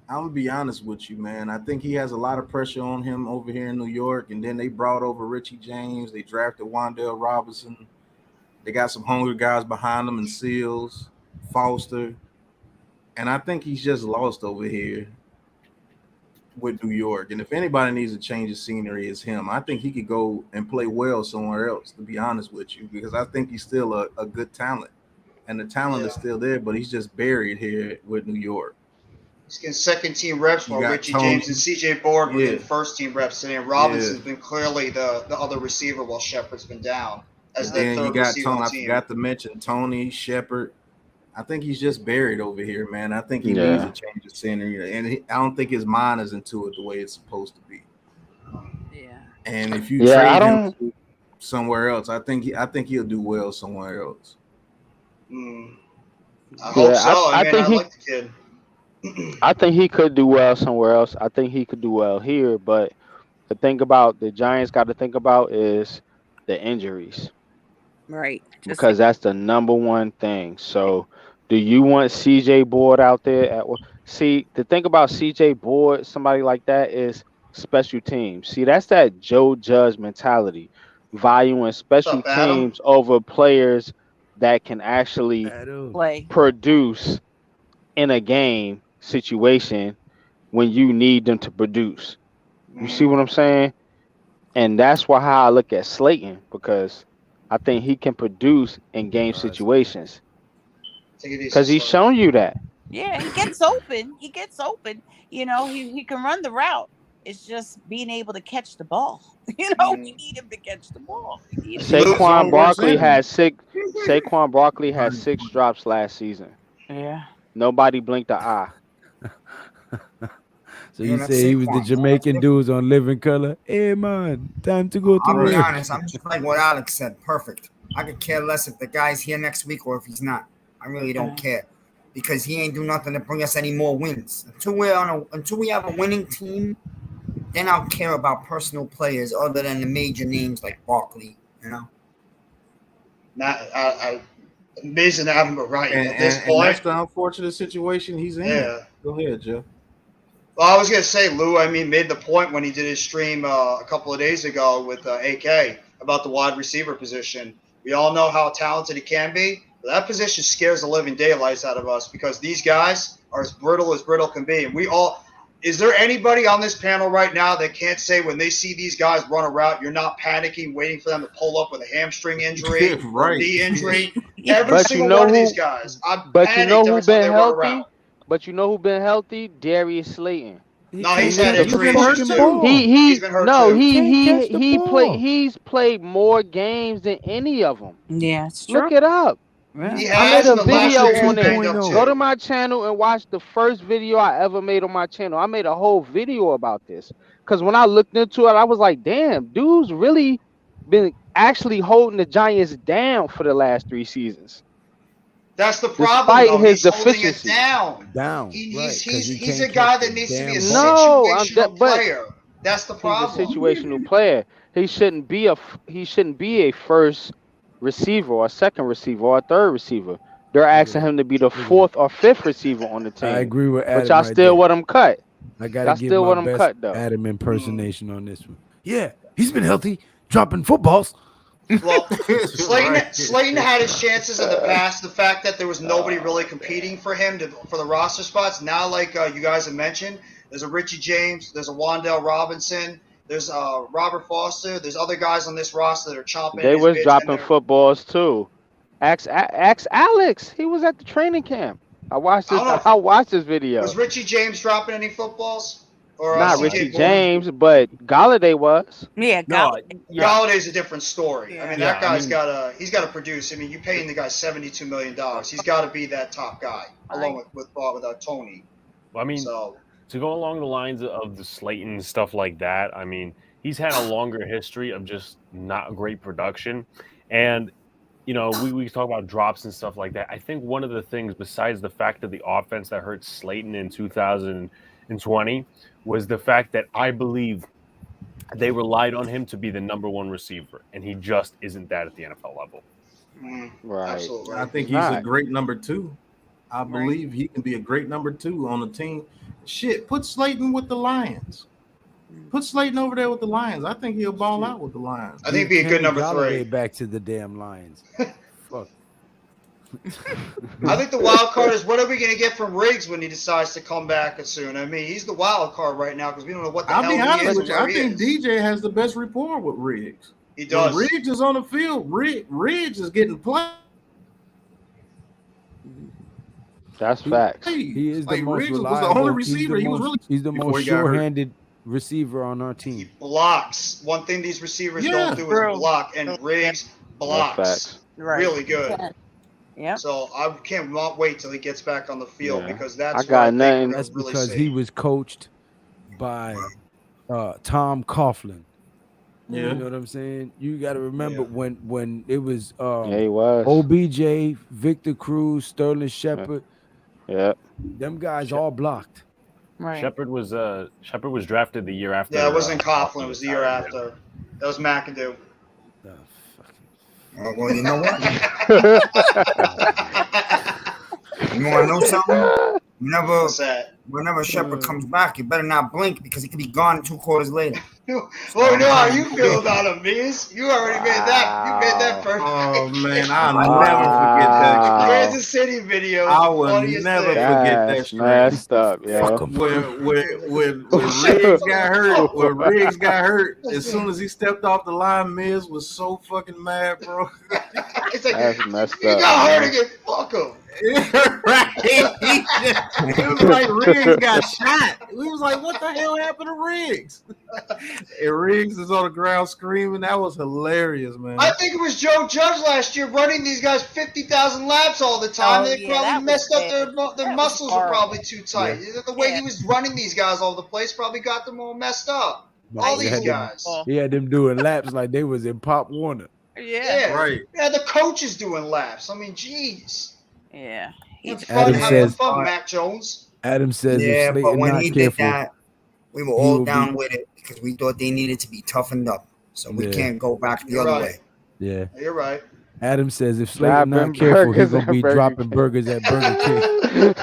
I'm gonna be honest with you, man. I think he has a lot of pressure on him over here in New York. And then they brought over Richie James. They drafted Wan'Dale Robinson. They got some hungry guys behind them in Seals, Foster. And I think he's just lost over here with New York. And if anybody needs a change of scenery, it's him. I think he could go and play well somewhere else, to be honest with you, because I think he's still a good talent. And the talent is still there, but he's just buried here with New York. He's getting second-team reps while Richie James and C.J. Board were getting first-team reps. And Robinson's been clearly the other receiver while Shepard's been down as the third receiver on the team. I forgot to mention Tony, Shepard. I think he's just buried over here, man. I think he needs a change of scenery. And I don't think his mind is into it the way it's supposed to be. Yeah. And if you trade him to somewhere else, I think he'll do well somewhere else. I hope so. I like the kid. I think he could do well somewhere else. I think he could do well here, but the thing about the Giants got to think about is the injuries. Right. Because that's the number one thing. So do you want CJ Board out there? See, the thing about CJ Board, somebody like that, is special teams. See, that's that Joe Judge mentality, valuing special teams over players that can actually produce in a game situation when you need them to produce. You see what I'm saying? And that's how I look at Slayton, because I think he can produce in game situations. Because he's shown you that. Yeah, he gets open. He can run the route. It's just being able to catch the ball. We need him to catch the ball. Saquon Barkley had 6 drops last season. Yeah. Nobody blinked an eye. So you say he was the Jamaican dudes on Living Color? Hey, man, time to go to I'll work. be honest. I'm just like what Alex said. Perfect. I could care less if the guy's here next week or if he's not. I really don't care, because he ain't do nothing to bring us any more wins. Until we have a winning team, then I'll care about personal players other than the major names like Barkley. Amazing to have him right at this and point. that's the unfortunate situation he's in. Yeah. Go ahead, Jeff. Well, I was going to say, Lou, made the point when he did his stream a couple of days ago with AK about the wide receiver position. We all know how talented he can be, but that position scares the living daylights out of us because these guys are as brittle can be. And is there anybody on this panel right now that can't say when they see these guys run a route, you're not panicking, waiting for them to pull up with a hamstring injury, or a knee injury? Every single one of these guys. But you know who's been healthy? But you know who been healthy? Darius Slayton. No, he's had injuries too. He's been hurt too. He's played more games than any of them. Yeah, it's true. Look it up. Yeah. I made a video on it. Go to my channel and watch the first video I ever made on my channel. I made a whole video about this because when I looked into it, I was like, "Damn, dude's really been actually holding the Giants down for the last 3 seasons." That's the problem. Despite his he's holding deficiency. it down. He's a guy that needs to be a situational player. That's the problem. He's a situational player. He shouldn't be a first receiver or a second receiver or a third receiver. They're asking him to be the 4th or 5th receiver on the team. I agree with Adam. But y'all still want him cut. I gotta give my best Adam impersonation on this one. Yeah, he's been healthy, dropping footballs. Well, Slayton had his chances in the past. The fact that there was nobody really competing for him for the roster spots. Now, like you guys have mentioned, there's a Richie James, there's a Wan'Dale Robinson, there's Robert Foster. There's other guys on this roster that are chomping. They was dropping footballs too. Ask Alex. He was at the training camp. I watched this video. Was Richie James dropping any footballs? Or not Richie James, but Galladay was. Yeah, Galladay's a different story. I mean, that guy's he's got to produce. I mean, you're paying the guy $72 million. He's got to be that top guy, along with Tony. Well, I mean, to go along the lines of the Slayton stuff like that, I mean, he's had a longer history of just not great production, and you know, we talk about drops and stuff like that. I think one of the things, besides the fact that the offense that hurt Slayton in 2020 was the fact that I believe they relied on him to be the number 1 receiver, and he just isn't that at the NFL level. Right. Absolutely. I think he's a great number 2. I believe he can be a great number 2 on the team. Shit, put Slayton with the Lions. Put Slayton over there with the Lions. I think he'll ball out with the Lions. I think he'd be a good number 3. Back to the damn Lions. Fuck. I think the wild card is what are we going to get from Riggs when he decides to come back soon? I mean, he's the wild card right now because we don't know what the hell he is. I think DJ has the best rapport with Riggs. He does. When Riggs is on the field. Riggs is getting played. That's facts. He is the most Riggs reliable. was the only receiver. He's the most sure-handed receiver on our team. He blocks. One thing these receivers don't do is block, and Riggs blocks. Really good. Yeah. So I can't wait till he gets back on the field because that's That's because he was coached by Tom Coughlin. Yeah. You know what I'm saying? You got to remember when it was he was OBJ, Victor Cruz, Sterling Shepard. Yeah. Them guys all blocked. Right. Shepard was drafted the year after. Yeah, it wasn't Coughlin. It was the year after. That was McAdoo. Well, you know what? You want to know something? Whenever Shepard comes back, you better not blink because he could be gone 2 quarters later. Well, you know how you feel about him, Miz. You already made that. You made that perfect. Oh man, I'll never forget that. Kansas City video. I will never forget that. Messed up, yeah. When Riggs got hurt, as soon as he stepped off the line, Miz was so fucking mad, bro. It's like, that's messed up. You got hurt again. Fuck him. Right. It was like Riggs got shot. We was like, what the hell happened to Riggs? And Riggs is on the ground screaming. That was hilarious, man. I think it was Joe Judge last year running these guys 50,000 laps all the time. They probably messed up their muscles were probably too tight. Yeah. The way he was running these guys all over the place probably got them all messed up. All these guys. He had them doing laps like they was in Pop Warner. Yeah. Right. Yeah, the coach is doing laps. I mean, jeez. Yeah. Having fun, Mac Jones. Adam says, yeah, but when he did careful, that, we were all down with it because we thought they needed to be toughened up. So we can't go back the other way. Yeah. You're right. Adam says if Slayton not careful, he's gonna be dropping burgers at Burger King.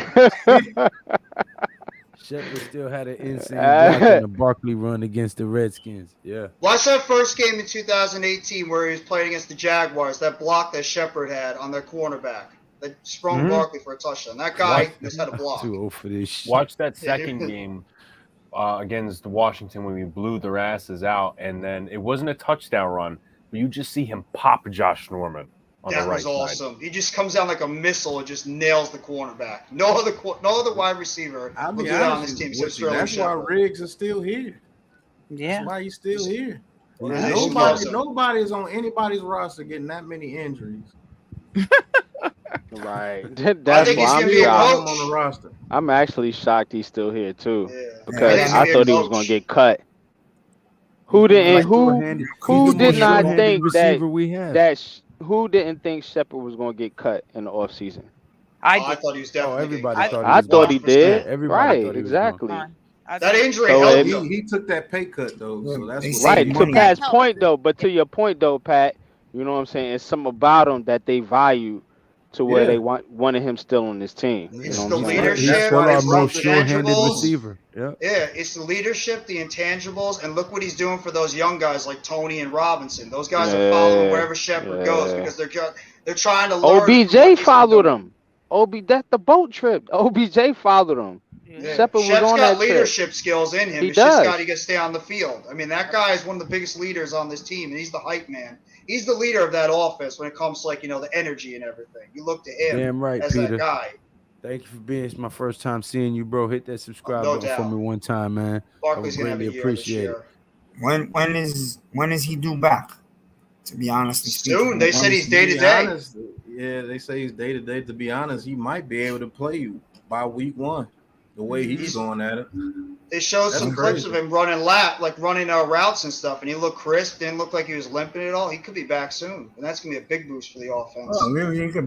Shepard still had an insane block in the Barkley run against the Redskins. Yeah. Watch that first game in 2018 where he was playing against the Jaguars. That block that Shepard had on their cornerback that sprung Barkley for a touchdown. That guy just had a block. Too old for this shit. Watch that second game against Washington when we blew their asses out, and then it wasn't a touchdown run, but you just see him pop Josh Norman on the right side. That was awesome. He just comes down like a missile and just nails the cornerback. No other wide receiver will do that on this team. That's why Riggs is still here. Yeah. That's why he's still here. Yeah, nobody is on anybody's roster getting that many injuries. Right. I think he's gonna be a coach on the roster. I'm actually shocked he's still here too, because I thought he was gonna get cut. Who didn't think Shepard was gonna get cut in the offseason? I thought he was definitely. Everybody thought. I thought he did. Everybody right. Exactly. That injury helped him. He took that pay cut though, so that's right. To Pat's point though, but to your point though, Pat, you know what I'm saying? It's something about him that they value to where they wanted him still on this team. It's you know the leadership. He's still our most sure-handed receiver. Yeah, it's the leadership, the intangibles, and look what he's doing for those young guys like Tony and Robinson. Those guys are following wherever Shepard goes because they're trying to learn. OBJ followed him. That's the boat trip. OBJ followed him. Yeah. Shepard was Shep's on got that leadership trip. skills in him. He It's just does. got to stay on the field. I mean, that guy is one of the biggest leaders on this team, and he's the hype man. He's the leader of that offense when it comes to the energy and everything. You look to him Damn right, as Peter. that guy. Thank you for being. It's my first time seeing you, bro. Hit that subscribe No button doubt. for me one time, man. Barkley's I would gonna have a greatly year this appreciate year. it. When is he due back? To be honest, Soon. They said he's day to day. Yeah, they say he's day to day. To be honest, he might be able to play you by week 1. The way he's going at it. They showed some clips of him running routes and stuff, and he looked crisp. Didn't look like he was limping at all. He could be back soon, and that's gonna be a big boost for the offense.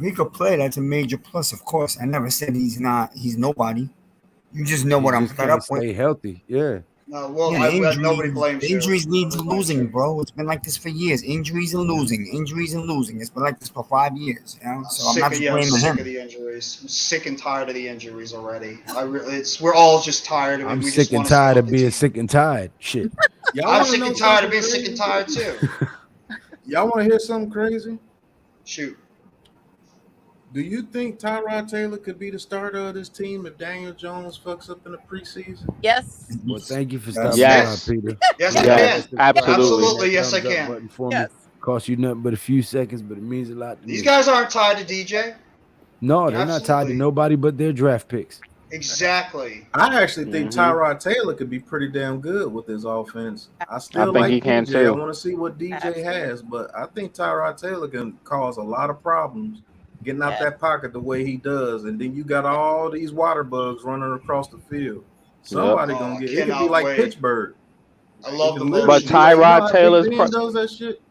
He could play. That's a major plus, of course. I never said he's nobody. You just know what I'm fed up with. Stay healthy, yeah. No, well, nobody blames you. Injuries lead to losing, bro. It's been like this for years. Injuries and losing. It's been like this for 5 years. You know, so I'm not blaming him. Sick of the injuries. I'm sick and tired of the injuries already. We're all just tired of it. I'm sick and tired of being sick and tired. Shit. I'm sick and tired of being sick and tired too. Y'all want to hear something crazy? Shoot. Do you think Tyrod Taylor could be the starter of this team if Daniel Jones fucks up in the preseason? Yes. Well, thank you for stopping Yes. by, Peter. Yes, I can. Absolutely. Yes, I can. Yes. Cost you nothing but a few seconds, but it means a lot to me. These guys aren't tied to DJ. No, they're not tied to nobody but their draft picks. Exactly. I actually think Tyrod Taylor could be pretty damn good with his offense. I still think like he can DJ. too. I want to see what DJ has, but I think Tyrod Taylor can cause a lot of problems getting out that pocket the way he does, and then you got all these water bugs running across the field. Somebody gonna get it. Could be like Pittsburgh. I love the But motion. Tyrod Taylor's does that shit.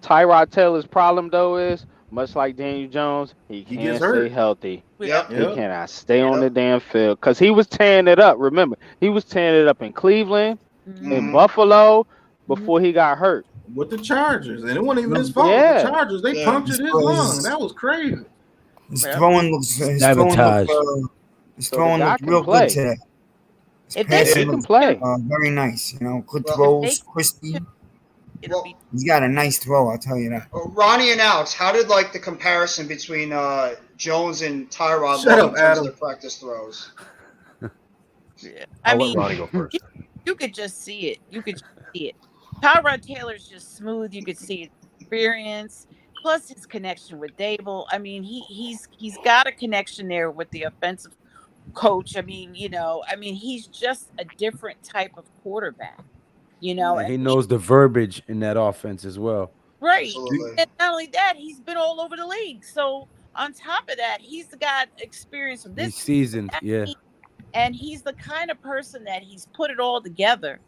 Tyrod Taylor's problem though is much like Daniel Jones, he can't gets stay hurt. healthy. Yep. He cannot stay on the damn field because he was tearing it up. Remember, he was tearing it up in Cleveland, in Buffalo, before he got hurt. With the Chargers, and it wasn't even his fault. Yeah. The Chargers, they punctured his lung. That was crazy. His throwing looks Sabotage. His throwing looked real play. good today. If they He can play. Very nice, good Well, throws, crispy. it'll be He's got a nice throw, I'll tell you that. Ronnie and Alex, how did the comparison between Jones and Tyrod Shut look up, in terms Adam. of their practice throws? I I'll let mean, Ronnie go first. you could just see it. You could just see it. Tyrod Taylor's just smooth. You could see his experience, plus his connection with Dable. I mean, he's got a connection there with the offensive coach. I mean, he's just a different type of quarterback. And he knows the verbiage in that offense as well. Right. Absolutely. And not only that, he's been all over the league. So on top of that, he's got experience with this He's seasoned, yeah. And he's the kind of person that he's put it all together,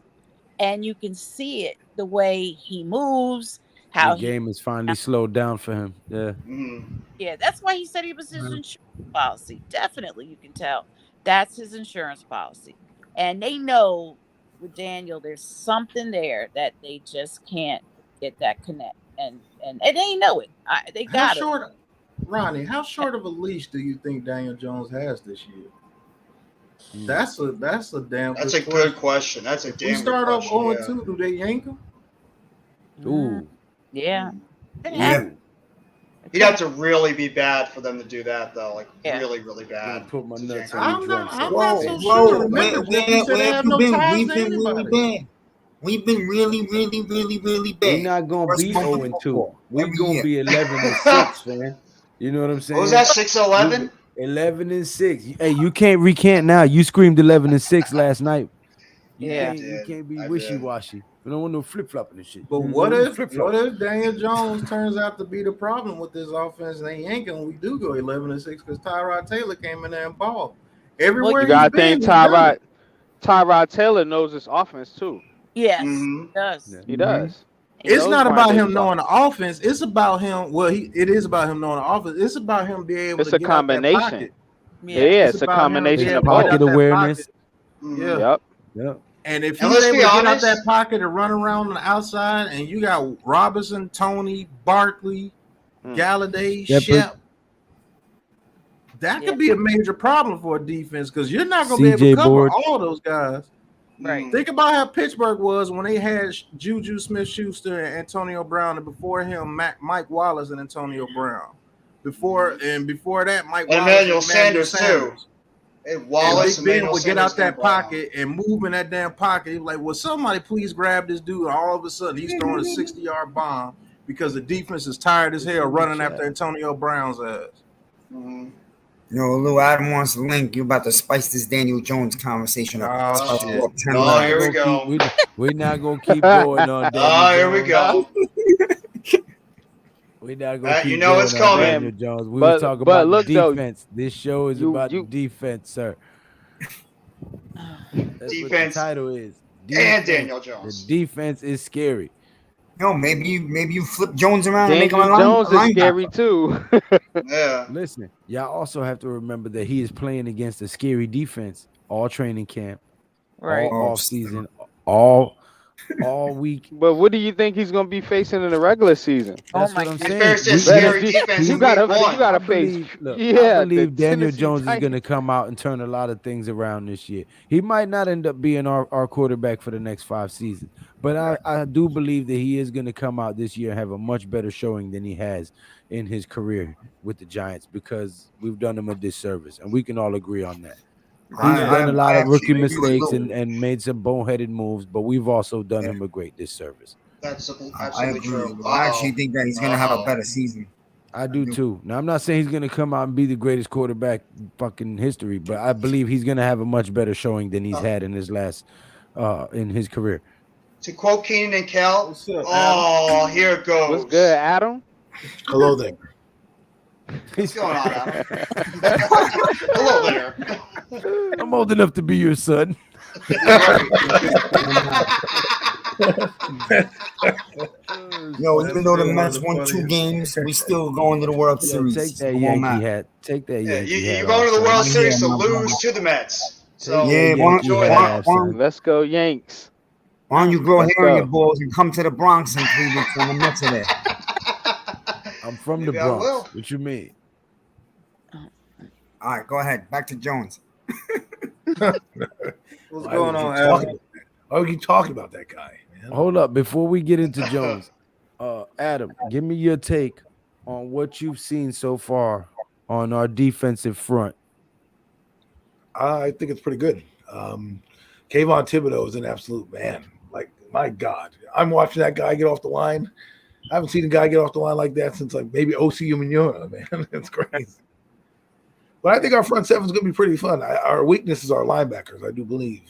and you can see it the way he moves, how The game is finally slowed down for him. Yeah. yeah, that's why he said he was his insurance policy. Definitely, you can tell that's his insurance policy, and they know with Daniel, there's something there that they just can't get that connect, and and they know it. They got it. Ronnie, how short of a leash do you think Daniel Jones has this year? That's a good question. That's a damn good question. We start off 0-2. Do they yank him? Ooh. Yeah. He'd have to really be bad for them to do that, though. Like really, really bad. Put my nuts I'm not so sure. Remember, we've been really, really, really, really bad. We're not gonna be 0-2. We're gonna be 11-6, man. You know what I'm saying? What was that? 6-11? 11-6. Hey, you can't recant now. You screamed 11-6 last night. You can't be wishy-washy. We don't want no flip-flopping and shit. But what if Daniel Jones turns out to be the problem with this offense and they yank him? We do go 11-6 because Tyrod Taylor came in there and balled. Everywhere you gotta think Tyrod Taylor knows this offense too. Yes, he does. He does. It's not about him knowing the offense. It's about him. Well, it is about him knowing the offense. It's about him being able to get out that pocket. It's a combination of pocket awareness. Yep. And if he's able to get out that pocket and run around on the outside, and you got Robinson, Tony, Barkley, Galladay, Shep, that could be a major problem for a defense because you're not going to be able to cover all those guys. Right. Think about how Pittsburgh was when they had Juju Smith-Schuster and Antonio Brown, and before him, Mike Wallace and Antonio Brown. Before that, Mike Wallace Emmanuel Sanders too. And Wallace and Big Ben would get out that pocket and move in that damn pocket. He was like, "Will somebody please grab this dude?" And all of a sudden, he's throwing a 60-yard bomb because the defense is tired as hell running after Antonio Brown's ass. Yo, Lou, Adam wants to link. You about to spice this Daniel Jones conversation up. Here we go. We're not gonna keep going on. Here we go. We're not gonna keep you know it's coming. Daniel Jones. We were talking about defense. This show is about defense, sir. That's defense. What the title is. Defense. And Daniel Jones. The defense is scary. No, maybe you flip Jones around Daniel and make him a Jones is scary too. Yeah. Listen, y'all also have to remember that he is playing against a scary defense all training camp, all off season, all week. But what do you think he's going to be facing in the regular season? That's what I'm saying. You gotta face. I believe Daniel Jones is going to come out and turn a lot of things around this year. He might not end up being our quarterback for the next 5 seasons, but I do believe that he is going to come out this year and have a much better showing than he has in his career with the Giants because we've done him a disservice, and we can all agree on that. He's done a lot of rookie mistakes and made some boneheaded moves, but we've also done him a great disservice. That's absolutely true. I actually think that he's going to have a better season. I do too. Now, I'm not saying he's going to come out and be the greatest quarterback in fucking history, but I believe he's going to have a much better showing than he's had in his in his career. To quote Keenan and Kel, here it goes. What's good, Adam? Hello there. What's going on, Adam? Hello there. I'm old enough to be your son. Yo, even though the Mets won 2 games, we still going to the World Series. Take that Yankee hat. Take that Yankee hat. You're going to the World Series to lose to the Mets. So enjoy that. Let's go Yanks. Why don't you grow hair in your balls and come to the Bronx in 3 weeks when the Mets are there? I'm from the Bronx. What you mean? All right, go ahead. Back to Jones. What's going on, Adam? Why are you talking about that guy? Man? Hold up. Before we get into Jones, Adam, give me your take on what you've seen so far on our defensive front. I think it's pretty good. Kayvon Thibodeau is an absolute man. Like, my God. I'm watching that guy get off the line. I haven't seen a guy get off the line like that since like maybe O.C. Umenyiora, man. It's crazy. But I think our front seven is going to be pretty fun. Our weakness is our linebackers. I do believe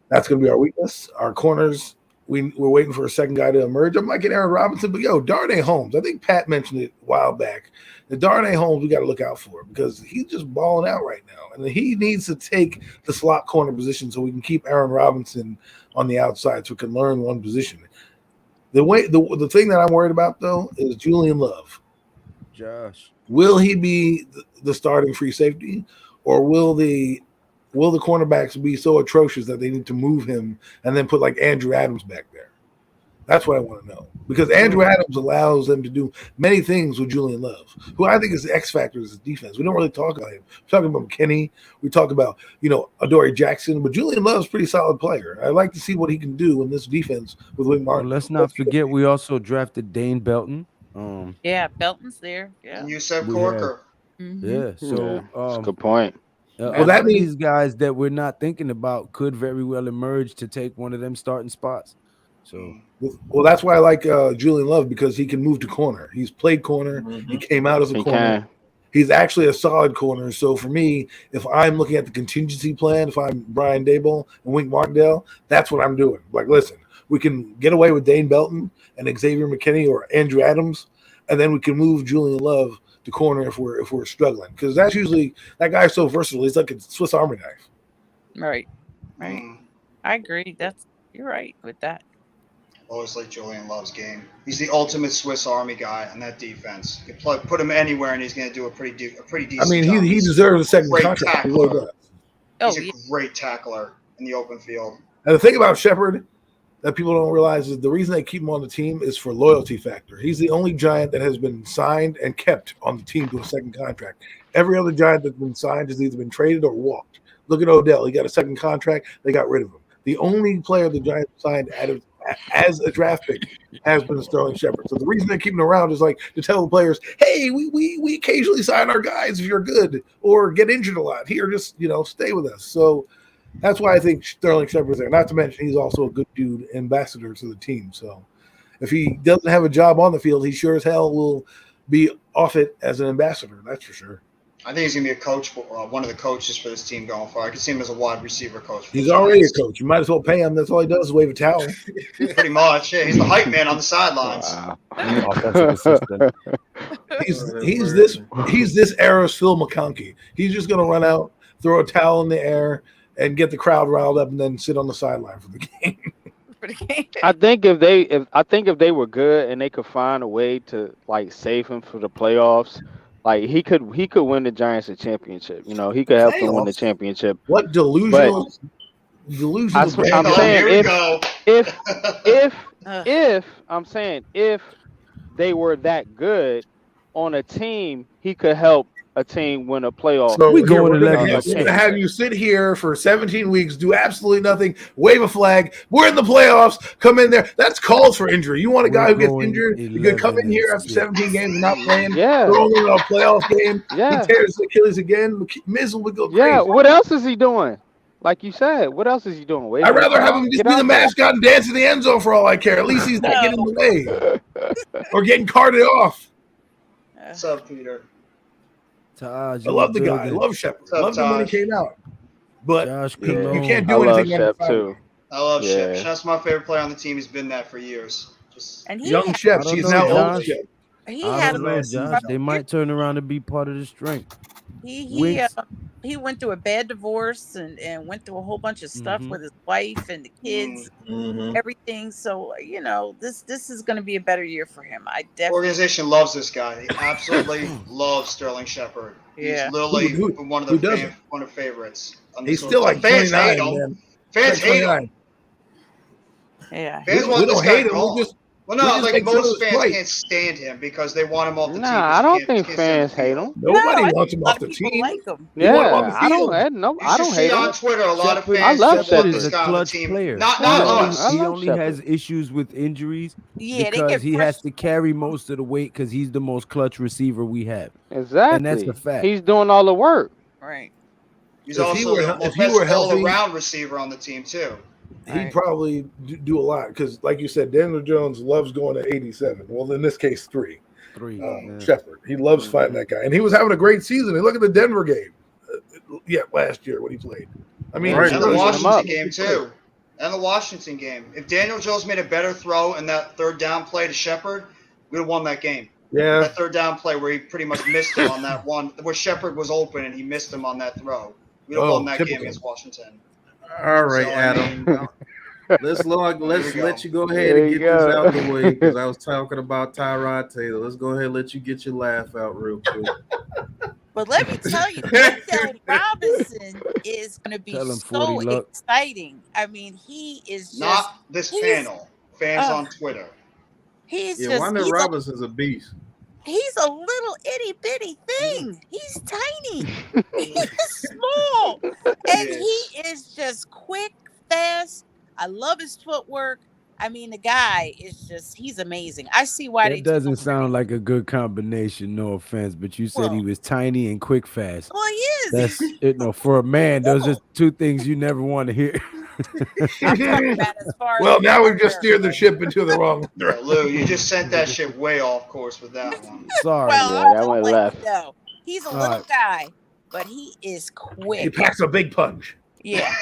that's going to be our weakness. Our corners, we're waiting for a second guy to emerge. I might get Aaron Robinson, but Darnay Holmes. I think Pat mentioned it a while back. The Darnay Holmes we got to look out for because he's just balling out right now, and he needs to take the slot corner position so we can keep Aaron Robinson on the outside so we can learn one position. The thing that I'm worried about though is Julian Love. Josh. Will he be the starting free safety, or will the cornerbacks be so atrocious that they need to move him and then put like Andrew Adams back there? That's what I want to know. Because Andrew Adams allows them to do many things with Julian Love, who I think is the X factor of his defense. We don't really talk about him. We talk about McKinney. We talk about, Adoree Jackson. But Julian Love's a pretty solid player. I'd like to see what he can do in this defense with Wink Martin. Well, let's not forget we also drafted Dane Belton. Yeah, Belton's there. Yeah. And you said Corker. Yeah, so that's a good point. Well, that means these guys that we're not thinking about could very well emerge to take one of them starting spots. So, well, that's why I like Julian Love, because he can move to corner. He's played corner. He came out as a corner. He's actually a solid corner. So for me, if I'm looking at the contingency plan, if I'm Brian Daboll and Wink Martindale, that's what I'm doing. Like, listen, we can get away with Dane Belton and Xavier McKinney or Andrew Adams, and then we can move Julian Love to corner if we're struggling, because that's usually, that guy's so versatile. He's like a Swiss Army knife. Right. I agree. You're right with that. Always like Julian Love's game. He's the ultimate Swiss Army guy on that defense. You put him anywhere, and he's going to do a pretty decent. I mean, job. he deserves a second Great contract. He tackler. really does. He's a great tackler in the open field. And the thing about Shepard that people don't realize is the reason they keep him on the team is for loyalty factor. He's the only Giant that has been signed and kept on the team to a second contract. Every other Giant that's been signed has either been traded or walked. Look at Odell. He got a second contract. They got rid of him. The only player the Giants signed as a draft pick has been Sterling Shepard. So the reason they keep him around is like to tell the players, hey, we occasionally sign our guys if you're good or get injured a lot. Here, just stay with us. So that's why I think Sterling Shepard's there. Not to mention he's also a good dude, ambassador to the team. So if he doesn't have a job on the field, he sure as hell will be off it as an ambassador. That's for sure. I think he's going to be a coach, one of the coaches for this team going forward. I could see him as a wide receiver coach. He's already a coach. You might as well pay him. That's all he does is wave a towel. Pretty much. Yeah, he's the hype man on the sidelines. He's this era's Phil McConkey. He's just going to run out, throw a towel in the air, and get the crowd riled up, and then sit on the sideline for the game. I think if they were good and they could find a way to save him for the playoffs, he could win the Giants a championship. He could help them win the championship. What delusional? I'm saying if they were that good on a team, he could help a team win a playoff. So we're going to have you sit here for 17 weeks, do absolutely nothing, wave a flag. We're in the playoffs. Come in there. That's called for injury. You want a guy who gets injured? You could come in here after 17 games and not playing. Yeah. Throw him in a playoff game. Yeah. He tears his Achilles again. Miz will go crazy. Yeah. What else is he doing? Like you said, what else is he doing? I'd rather have him just be the mascot and dance in the end zone for all I care. At least he's not getting in the way or getting carted off. What's up, Peter? Taj, I love the guy. I love Shepard. Loved him when he came out. But you can't do anything. Shep too. I love Shep. Shep's my favorite player on the team. He's been that for years. Young Shep. He's now old Shep. Josh. They might turn around and be part of the strength. He went through a bad divorce and went through a whole bunch of stuff with his wife and the kids, everything. So this is going to be a better year for him. I definitely. Organization loves this guy. They absolutely love Sterling Shepard. Yeah. He's literally one of the favorites. He's still like fans 29, hate him. man. Fans hate him. Yeah. Fans we want don't this hate guy him. gone. Most fans can't stand him because they want him off the team. I don't think fans hate him. Nobody wants him off the team. Like him. Yeah, I don't hate him. On Twitter, a lot of fans. I love Shepard is a clutch player. Not us. He only has issues with injuries because he has to carry most of the weight because he's the most clutch receiver we have. Exactly, and that's the fact. He's doing all the work. Right. He's also the best all-around receiver on the team too. He'd probably do a lot because, like you said, Daniel Jones loves going to 87. Well, in this case, three. Shepard. He loves fighting that guy, and he was having a great season. And look at the Denver game. Last year when he played. I mean, and the Washington game too. And the Washington game. If Daniel Jones made a better throw in that third down play to Shepard, we'd have won that game. Yeah. That third down play where he pretty much missed him on that one, where Shepard was open and he missed him on that throw. We'd have won that game against Washington. All right, Adam. Let's let you go ahead and get this out the way because I was talking about Tyrod Taylor. Let's go ahead and let you get your laugh out real quick. But let me tell you, Denzel Robinson is going to be so exciting. I mean, he is just not this panel. fans on Twitter. He's Wanda Robinson's a beast. He's a little itty bitty thing. He's tiny. He's small. And he is just quick, fast. I love his footwork. I mean, the guy is he's amazing. I see why that doesn't sound like a good combination, no offense, but you said he was tiny and quick fast. Well, he is. That's for a man, those are two things you never want to hear. Well, now we've just steered the ship into the wrong direction. Lou, you just sent that ship way off course with that one. Sorry. Well, that went left. He's a little guy, but he is quick. He packs a big punch. Yeah.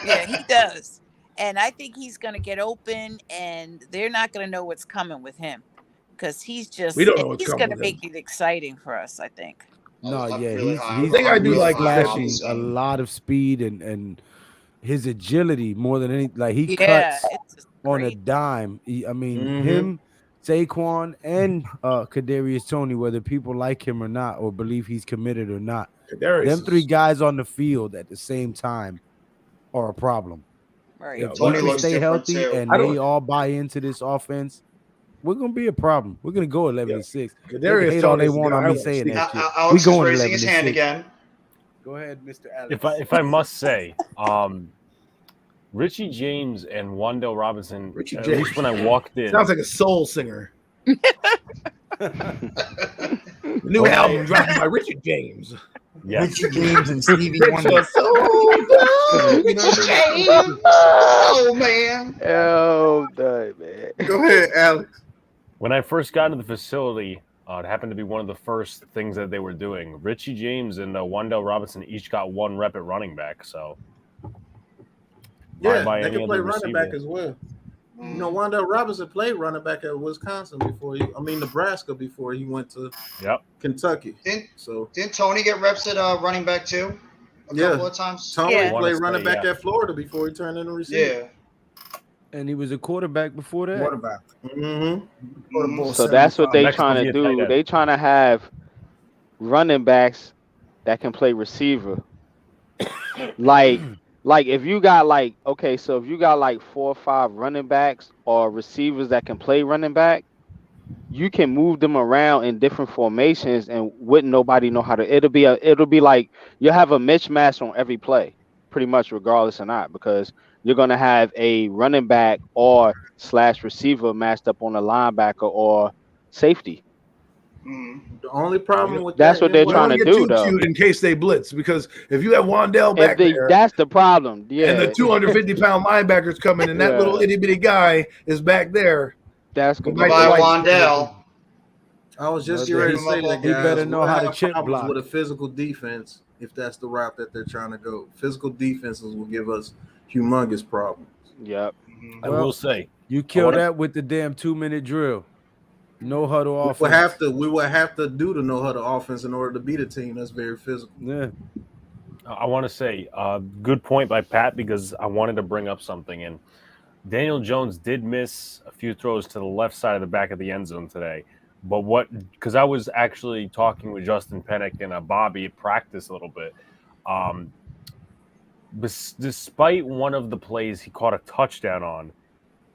Yeah, he does. And I think he's going to get open, and they're not going to know what's coming with him because he's just. We don't know what's he's coming going to with make it exciting for us, I think. No, yeah, really he's I do like flashing a lot of speed and his agility more than any. Like he cuts on a dime. Him, Saquon, and Kadarius Toney, whether people like him or not, or believe he's committed or not, them three guys on the field at the same time are a problem. Right. If we can stay healthy and they all buy into this offense, we're gonna be a problem. We're gonna go 11-6. They hate all they want on me saying that shit. Alex is raising his hand again. Go ahead, Mr. Alex. If I must say, Richie James and Wandale Robinson, at least when I walked in. Sounds like a soul singer. New album dropped by Richie James. Yes. Richie James and Stevie Wonder. Oh, man. Oh, man. Go ahead, Alex. When I first got into the facility, it happened to be one of the first things that they were doing. Richie James and Wandale Robinson each got 1 rep at running back. So, yeah, they can play running back as well. Mm. You know, Wandale Robinson played running back at Wisconsin Nebraska before he went to Kentucky. Didn't Tony get reps at running back too? A couple of times. Tony played running back at Florida before he turned into receiver. Yeah. And he was a quarterback before that. Quarterback. Mm-hmm. So that's what they trying to do. They trying to have running backs that can play receiver. Like if you got if you got 4 or 5 running backs or receivers that can play running back, you can move them around in different formations and wouldn't nobody know how to. It'll be like you'll have a mismatch on every play, pretty much regardless or not, because you're gonna have a running back or / receiver matched up on a linebacker or safety. The only problem with that's what they're trying to do, though. In case they blitz, because if you have Wandale back there, that's the problem. Yeah, and the 250-pound linebackers coming, and that little itty bitty guy is back there. That's good. Goodbye, Wandale. I was just ready to say that, guys. He better know how to chip block with a physical defense. If that's the route that they're trying to go, physical defenses will give us humongous problems. Yep. I will say, you kill that with the damn 2-minute drill. No huddle offense. We would have to do the no huddle offense in order to beat a team that's very physical. Yeah. I want to say, good point by Pat, because I wanted to bring up something. And Daniel Jones did miss a few throws to the left side of the back of the end zone today. But because I was actually talking with Justin Pennick and Bobby at practice a little bit. Despite one of the plays he caught a touchdown on,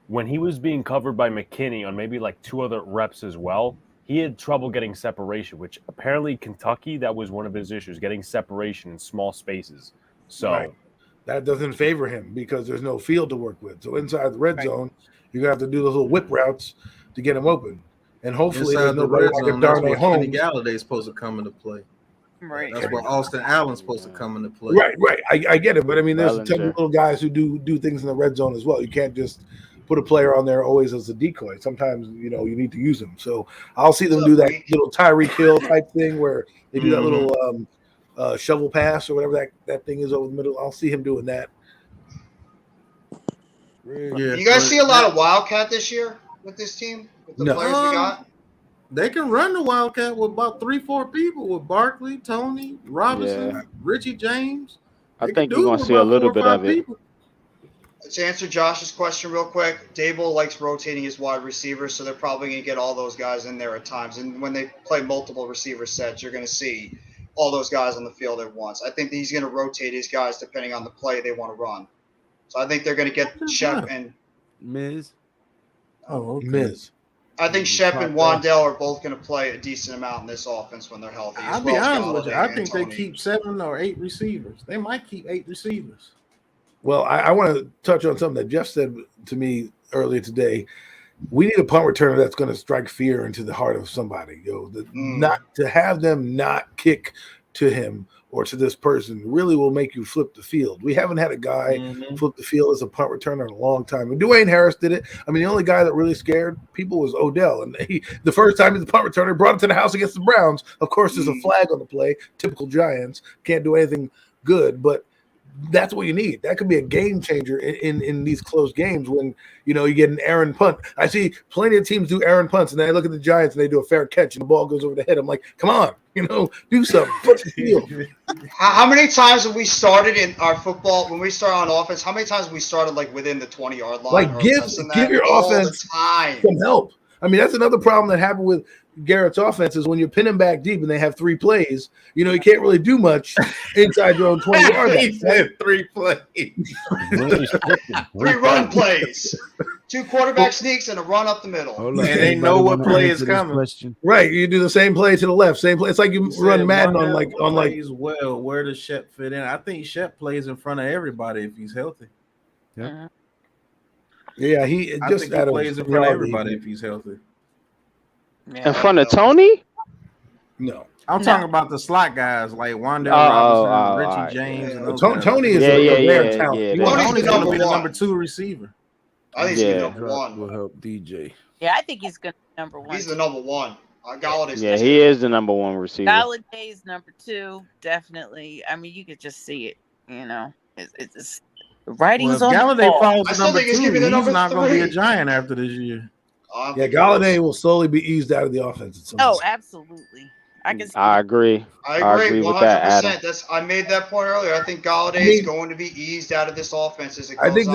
when he was being covered by McKinney on maybe 2 other reps as well, he had trouble getting separation, which apparently Kentucky, that was one of his issues, getting separation in small spaces. So that doesn't favor him because there's no field to work with. So inside the red zone, you're going to have to do those little whip routes to get him open. And hopefully inside there's nobody like zone, that's where Darnay Kenny Galladay's supposed to come into play. Right. That's where Austin Allen's supposed to come into play. Right. I get it. But, I mean, there's a ton of little guys who do things in the red zone as well. You can't just put a player on there always as a decoy. Sometimes, you need to use them. So I'll see them do that little Tyreek Hill type thing where they do that little shovel pass or whatever that thing is over the middle. I'll see him doing that. Yeah. You guys see a lot of Wildcat this year with this team? With the players we got? They can run the Wildcat with about 3-4 people, with Barkley, Tony, Robinson, Richie James. I think you're going to see a little bit of it. People. To answer Josh's question real quick, Dable likes rotating his wide receivers, so they're probably going to get all those guys in there at times. And when they play multiple receiver sets, you're going to see all those guys on the field at once. I think that he's going to rotate his guys depending on the play they want to run. So I think they're going to get Shep and Miz. Oh, okay. Miz. I think Shep and Wandell are both going to play a decent amount in this offense when they're healthy. I'll be honest with you. I think they keep 7 or 8 receivers. They might keep 8 receivers. Well, I want to touch on something that Jeff said to me earlier today. We need a punt returner that's going to strike fear into the heart of somebody. Not to have them not kick to him or to this person really will make you flip the field. We haven't had a guy flip the field as a punt returner in a long time. And Dwayne Harris did it. I mean, the only guy that really scared people was Odell. And the first time he's a punt returner, brought it to the house against the Browns. Of course, there's a flag on the play. Typical Giants. Can't do anything good. But that's what you need. That could be a game changer in these close games when, you get an errant punt. I see plenty of teams do errant punts, and then I look at the Giants and they do a fair catch and the ball goes over the head. I'm like, come on, do something. Put the field. How many times have we started in our football when we start on offense? How many times have we started like within the 20-yard line? Like give your offense some help. I mean, that's another problem that happened with Garrett's offense is when you pin him back deep and they have 3 plays, you can't really do much inside your own 20-yard line. He said 3 plays. 3 run plays. 2 quarterback sneaks and a run up the middle. And they know what play is coming. Right. You do the same play to the left, same play. It's like you run Madden on like well, where does Shep fit in? I think Shep plays in front of everybody if he's healthy. Yeah. Yeah, he plays in front of everybody if he's healthy. Yeah, in front of Tony? No. I'm talking about the slot guys like Wandell Robinson, Richie James. And those Tony is a rare talent. Tony's going to be the number 2 receiver. I think he's number 1. Will help DJ. Yeah, I think he's going to be number 1. He's the number 1. Galladay's he is the number 1 receiver. Galladay's number 2, definitely. I mean, you could just see it. It's just the writing's on Galladay the wall. falls to number 2. He's not going to be a Giant after this year. Galladay will slowly be eased out of the offense. Absolutely. I agree. I agree 100% with that, Adam. I made that point earlier. I think Galladay is going to be eased out of this offense as it goes I think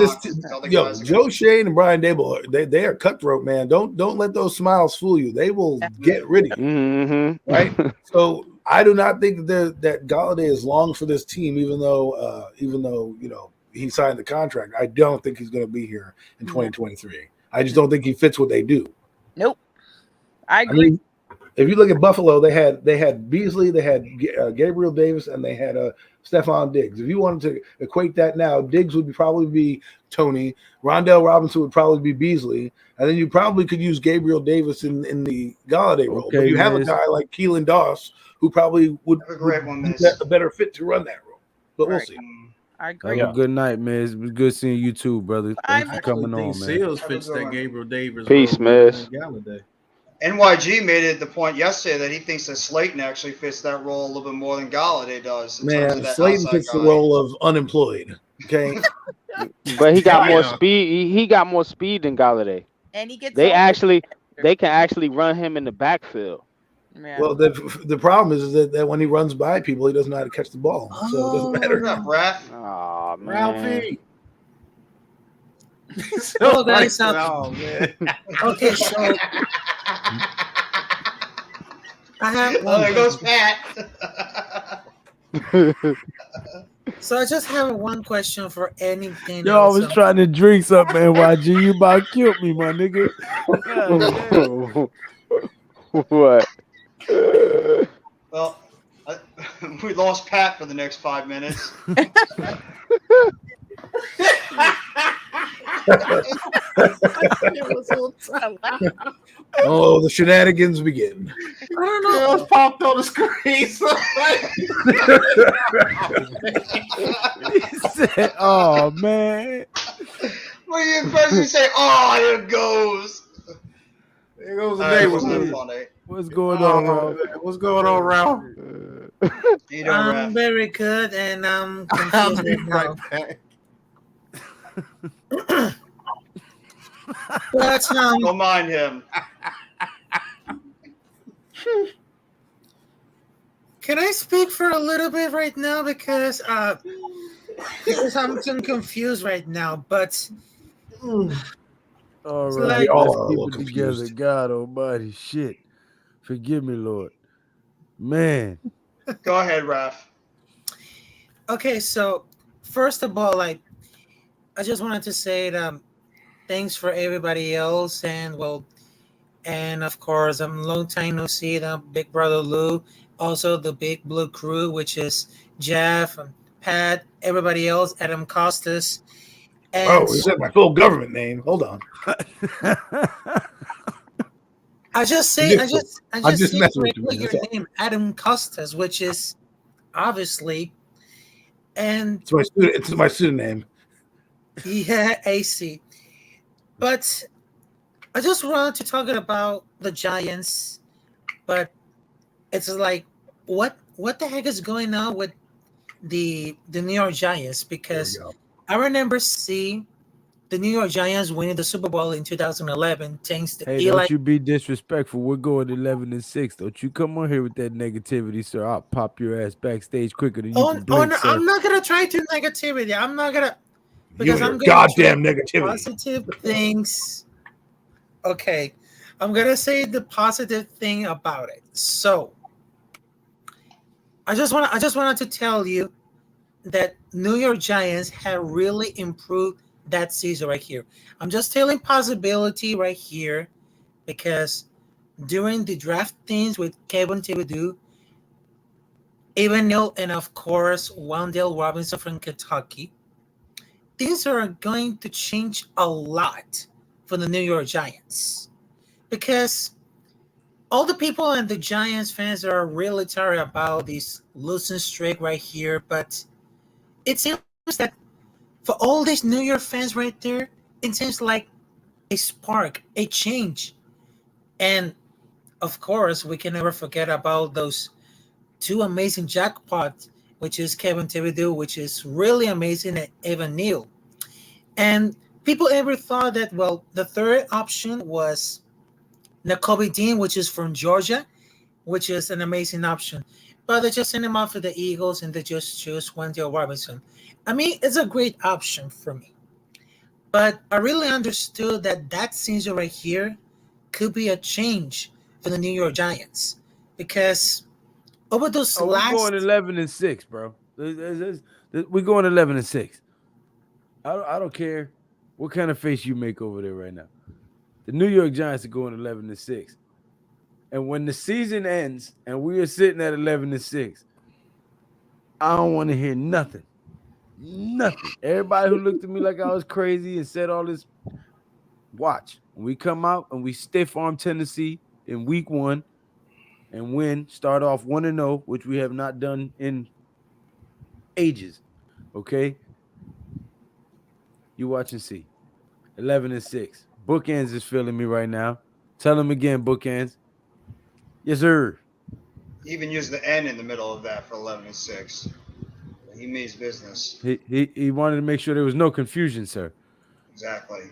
Joe Shane and Brian Dable, they are cutthroat, man. Don't let those smiles fool you. They will get rid of you. Mm-hmm. Right? So I do not think that Galladay is long for this team, even though he signed the contract. I don't think he's going to be here in 2023. I just don't think he fits what they do. Nope. I agree. I mean, if you look at Buffalo, they had Beasley, they had Gabriel Davis, and they had Stephon Diggs. If you wanted to equate that now, Diggs would probably be Tony, Rondell Robinson would probably be Beasley, and then you probably could use Gabriel Davis in the Galladay role. But you have a guy like Keelan Doss who probably would be a better fit to run that role. But we'll see. I agree. Have a good night, man. It was good seeing you too, brother. Thanks for coming on, man. Seals fits that Gabriel Davis. Peace, Miz. NYG made it the point yesterday that he thinks that Slayton actually fits that role a little bit more than Galladay does. Man, Slayton fits the role of unemployed. Okay, but he got more speed. He got more speed than Galladay. And he gets. They can actually run him in the backfield. Yeah. Well, the problem is that when he runs by people, he doesn't know how to catch the ball, so it doesn't matter. Oh man, Ralphie. Oh, that sounds. Man. Okay, so I have one. There goes Pat. So I just have one question for anything. Yo, I was trying to drink something, man. YG, you about killed me, my nigga. What? Well, we lost Pat for the next 5 minutes. Oh, the shenanigans begin. I don't know. It was popped on the screen. He said, "Oh man." Well, you first say, "Oh, here it goes." There goes the day. What's going on, Ralph? What's going on, Ralph? I'm very good, and I'm confused now. But don't mind him. Can I speak for a little bit right now because I'm confused right now, but all right, let's keep it together. God Almighty, shit, forgive me, Lord, man. Go ahead, Raph. Okay, so first of all, I just wanted to say that thanks for everybody else, and of course, long time no see. The Big Brother Lou, also the Big Blue Crew, which is Jeff, Pat, everybody else, Adam Costas, and Oh, you said my full government name. Hold on. I just say messing with you, man. your name, Adam Costas, which is obviously, and it's my student name. Yeah, AC. But I just wanted to talk about the Giants, but it's like what the heck is going on with the New York Giants? Because I remember seeing the New York Giants winning the Super Bowl in 2011 thanks to Hey, Eli. don't you be disrespectful. We're going 11-6. Don't you come on here with that negativity, sir. I'll pop your ass backstage quicker than you can blink, No, sir. I'm not gonna try to negativity. I'm not gonna because I'm gonna goddamn negativity. Positive things. Okay, I'm gonna say the positive thing about it. So I just wanted to tell you that New York Giants have really improved that season right here. I'm just telling possibility right here because during the draft things with Kevin Thibodeau, Evan Neal, and of course Wan'Dale Robinson from Kentucky, things are going to change a lot for the New York Giants because all the people and the Giants fans are really tired about this losing streak right here, but it seems that for all these New York fans right there, it seems like a spark, a change. And of course, we can never forget about those two amazing jackpots, which is Kevin Thibodeau, which is really amazing, and Evan Neal. And people ever thought that, well, the third option was Nakobe Dean, which is from Georgia, which is an amazing option. But they just sent him off to the Eagles and they just chose Wan'Dale Robinson. I mean, it's a great option for me. But I really understood that season right here could be a change for the New York Giants. Because over those we're going 11-6, bro. We're going 11-6. I don't care what kind of face you make over there right now. The New York Giants are going 11-6. And when the season ends and we are sitting at 11-6, I don't want to hear nothing. Nothing. Everybody who looked at me like I was crazy and said all this, watch. When we come out and we stiff arm Tennessee in week 1 and win, start off 1-0, which we have not done in ages. Okay? You watch and see. 11-6. Bookends is feeling me right now. Tell him again, Bookends. Yes, sir. He even used the N in the middle of that for 11-6. He means business. He wanted to make sure there was no confusion, sir. Exactly.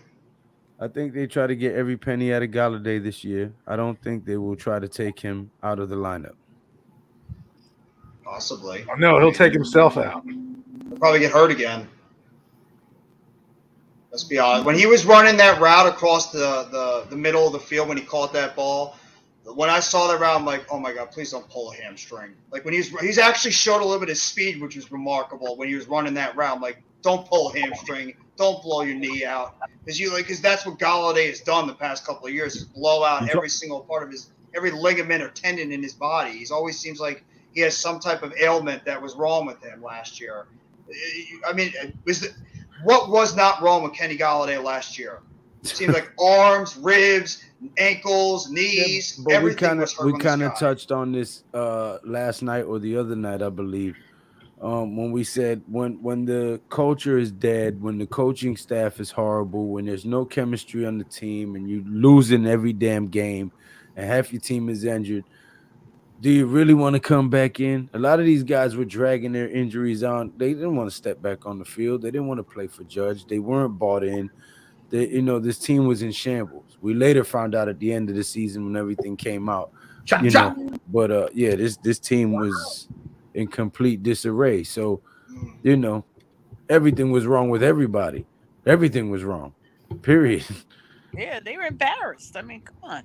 I think they try to get every penny out of Galladay this year. I don't think they will try to take him out of the lineup. Possibly. Oh, no, he'll take himself out. He'll probably get hurt again. Let's be honest. When he was running that route across the middle of the field when he caught that ball, when I saw that route, I'm like, oh my God, please don't pull a hamstring. Like when he's actually showed a little bit of speed, which was remarkable when he was running that route. I'm like, don't pull a hamstring, don't blow your knee out, because that's what Galladay has done the past couple of years is blow out every single part of every ligament or tendon in his body. He always seems like he has some type of ailment that was wrong with him last year. I mean, what was not wrong with Kenny Galladay last year? It seems like arms, ribs, ankles, knees, everything was hurt. We kind of touched on this last night or the other night, I believe, when we said when the culture is dead, when the coaching staff is horrible, when there's no chemistry on the team, and you losing every damn game, and half your team is injured. Do you really want to come back in? A lot of these guys were dragging their injuries on. They didn't want to step back on the field. They didn't want to play for Judge. They weren't bought in. This team was in shambles. We later found out at the end of the season when everything came out. But this team was in complete disarray. So, everything was wrong with everybody. Everything was wrong. Period. Yeah, they were embarrassed. I mean, come on.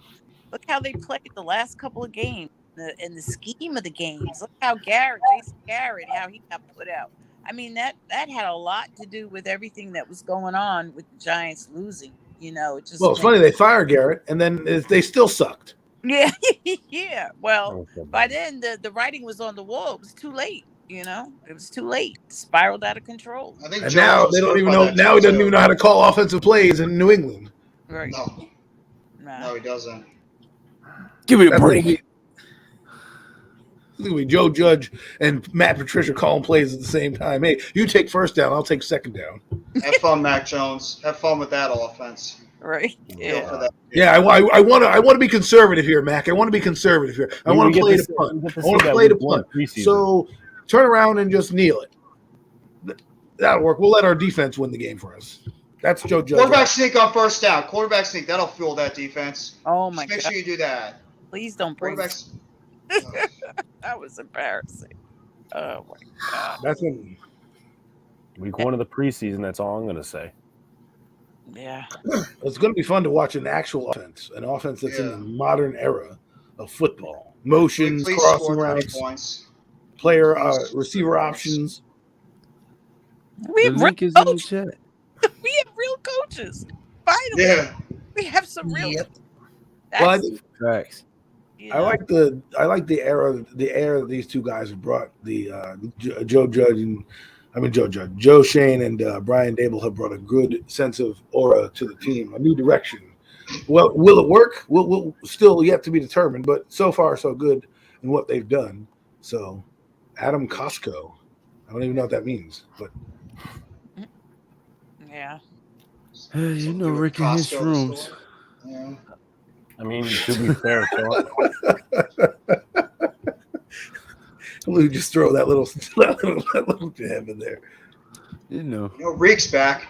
Look how they played the last couple of games. In the scheme of the games, look how Jason Garrett, how he got put out. I mean, that had a lot to do with everything that was going on with the Giants losing. You know, it just Well, it's funny they fired Garrett, and then they still sucked. Yeah, yeah. Well, by then the writing was on the wall. It was too late. You know, it was too late. It spiraled out of control. I think And Jones now was they don't hurt even by know. that Now he doesn't too. even know how to call offensive plays in New England. Right. No, he doesn't. Give me a That's break. It's gonna be Joe Judge and Matt Patricia calling plays at the same time. Hey, you take first down, I'll take second down. Have fun, Mac Jones. Have fun with that offense. Right. Feel for that. Yeah, I want to be conservative here, Mac. I want to be conservative here. I want to play the punt. I want to play the punt. So turn around and just kneel it. That'll work. We'll let our defense win the game for us. That's Joe Judge. Quarterback sneak on first down. Quarterback sneak. That'll fuel that defense. Oh my Just make God. sure you do that. Please don't bring Quarterbacks. That was embarrassing. Oh my God. That's in week 1 of the preseason. That's all I'm going to say. Yeah. It's going to be fun to watch an actual offense, an offense that's in the modern era of football. Motions, Please crossing score 30 routes, points. player receiver options. We The have link real is in the coaches. chat. We have real coaches. Finally. Yeah. We have some real. Well, I think Facts. I like the era that these two guys have brought. The Joe Shane and Brian Dable have brought a good sense of aura to the team, a new direction. Well, will it work? We'll still yet to be determined, but so far so good in what they've done. So, Adam Costco, I don't even know what that means, but yeah, you know, Rick in his rooms. Yeah. I mean, to be fair, we just throw that little jab in there. You know, Reek's back.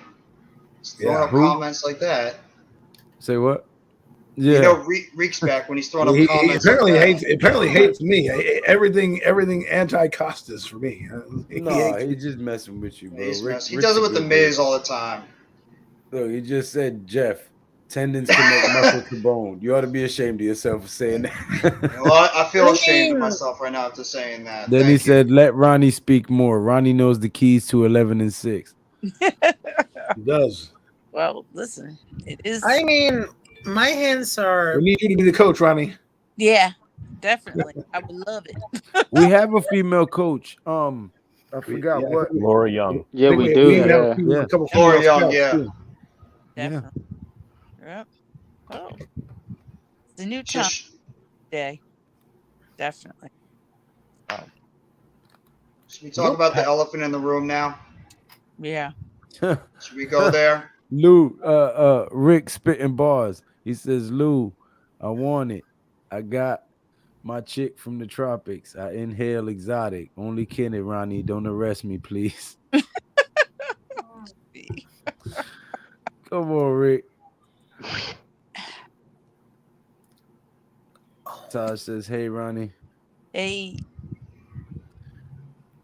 Throwing Yeah. up comments like that. Say what? Yeah. You know, Reek's back when he's throwing up He comments. apparently like that. hates me. Everything anti-Costas for me. No, he's just messing with you, bro. He's Rick, he does it with the Miz all the time. Look, he just said, Jeff, tendons connect muscle to bone. You ought to be ashamed of yourself for saying that. Well, I feel ashamed of myself right now after saying that. Then he said, let Ronnie speak more. Ronnie knows the keys to 11 and 6. He does. Well, listen, it is. I mean, my hands are. We need you to be the coach, Ronnie. Yeah, definitely. I would love it. We have a female coach. I forgot what. Laura Young. Yeah, we do. have a couple Laura female Young, scouts, yeah. too. Definitely. Yep. Oh, it's a new challenge day. Definitely. Should we talk about the elephant in the room now? Yeah. Should we go there? Lou, Rick spitting bars. He says, Lou, I want it. I got my chick from the tropics. I inhale exotic. Only kidding, Ronnie. Don't arrest me, please. Come on, Rick. Taj says, hey, Ronnie. Hey.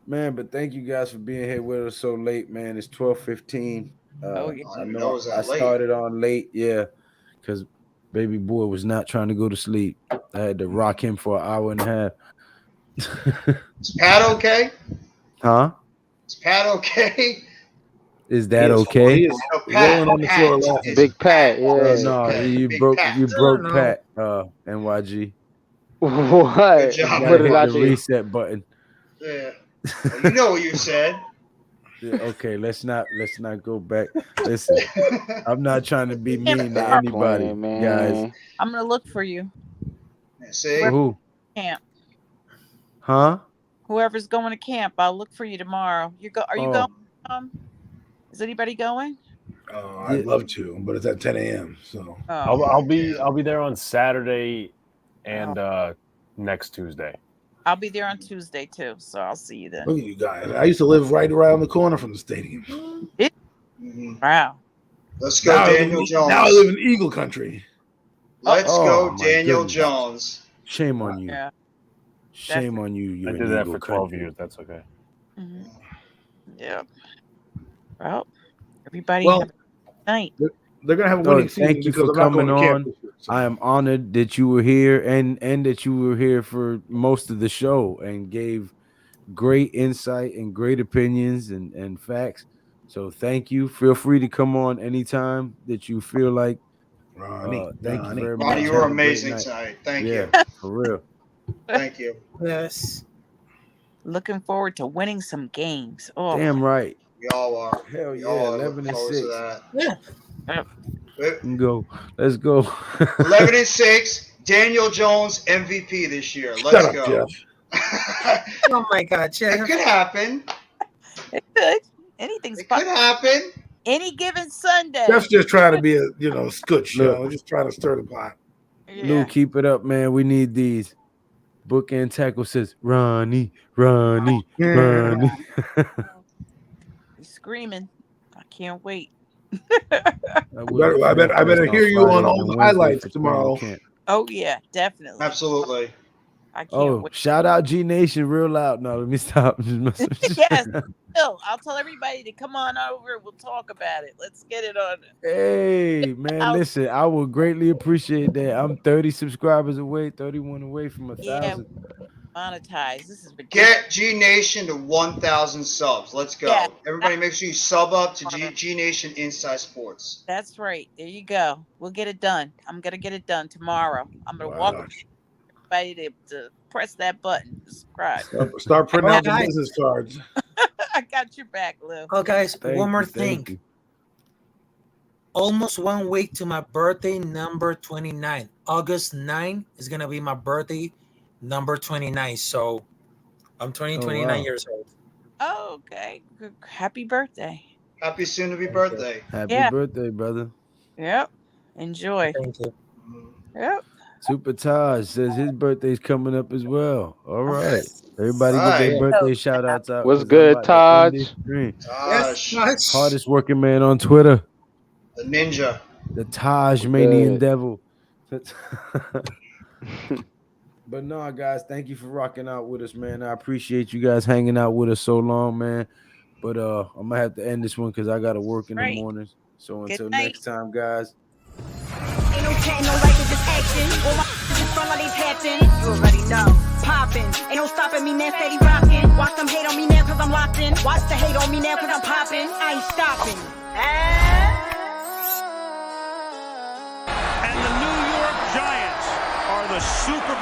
Man, but thank you guys for being here with us so late, man. It's 12:15. Oh, yeah. I know I started on late, yeah, because baby boy was not trying to go to sleep. I had to rock him for an hour and a half. Is Pat okay? Huh? Is Pat okay? Is that okay? He is rolling on the floor laughing. Big Pat, yeah. No, you Big broke Pat. you broke Pat, NYG. What? Good job. What did I the do? reset button. Yeah. Well, you know what you said. Yeah, okay, let's not go back. Listen, I'm not trying to be mean to anybody, playing, man. guys. I'm gonna look for you. See? For who? Camp. Huh? Whoever's going to camp, I'll look for you tomorrow. Are you going? Is anybody going? I'd love to, but it's at 10 a.m. So I'll be there on Saturday and next Tuesday. I'll be there on Tuesday too, so I'll see you then. look at you guys. I used to live right around the corner from the stadium. Wow. Let's go, Now Daniel Jones. Now I live in Eagle Country. Let's go, my Daniel goodness. Jones. Shame on you. Yeah. Shame on you. You're I an did that Eagle for 12 country. years. That's okay. Mm-hmm. Yeah. Well, everybody Well, have a good night. They're gonna have a So winning season. thank you because for I'm not coming going to camp on. this year, so. I am honored that you were here and that you were here for most of the show and gave great insight and great opinions and facts. So thank you. Feel free to come on anytime that you feel like. Thank you very much. Ronnie, you were amazing tonight. Thank you. For real. Thank you. Yes. Looking forward to winning some games. Oh, damn right. We all are. Hell we yeah, all 11-6. Yeah. Go. Let's go. 11-6. Daniel Jones MVP this year. Let's go. Oh my God, Jeff. It could happen. It could. Anything's It could happen. Any given Sunday. Jeff's just trying to be a scutch, just trying to stir the pot. Lou, keep it up, man. We need these. Bookend tackle says Ronnie. He's screaming. I can't wait. I better hear you on all the highlights tomorrow. Oh yeah, definitely. Absolutely. I can't wait. Shout out G Nation real loud. No, let me stop. Yes. I'll tell everybody to come on over. We'll talk about it. Let's get it on. Hey, man, listen, I would greatly appreciate that. I'm 30 subscribers away, 31 away from 1,000. Monetize. This is ridiculous. Get G Nation to 1,000 subs. Let's go. Yeah. Everybody make sure you sub up to G Nation Inside Sports. That's right. There you go. We'll get it done. I'm going to get it done tomorrow. I'm going to walk everybody to press that button. Subscribe. Start printing out the business cards. I got your back, Lou. Oh, guys, one more thing. Almost 1 week to my birthday, number 29. August 9 is going to be my birthday, number 29. So I'm 29 years old. Oh, okay. Happy birthday. Happy soon to be birthday. Happy birthday, brother. Yep. Enjoy. Thank you. Yep. Super Taj says his birthday's coming up as well. All right. Everybody get their birthday shout outs out. What's good, Taj? Taj. Yes, hardest working man on Twitter. The ninja. The Taj Manian Devil. But no, guys, thank you for rocking out with us, man. I appreciate you guys hanging out with us so long, man. But I'm gonna have to end this one because I gotta work in the mornings. So until next time, guys. Ain't no chat, no like, it's just action. All my in front of these hatching. You already know. Popping. Ain't no stopping me, man. Steady rocking. Watch them hate on me now cause I'm locked in. Watch the hate on me now cause I'm popping. I ain't stopping. And the New York Giants are the Super Bowl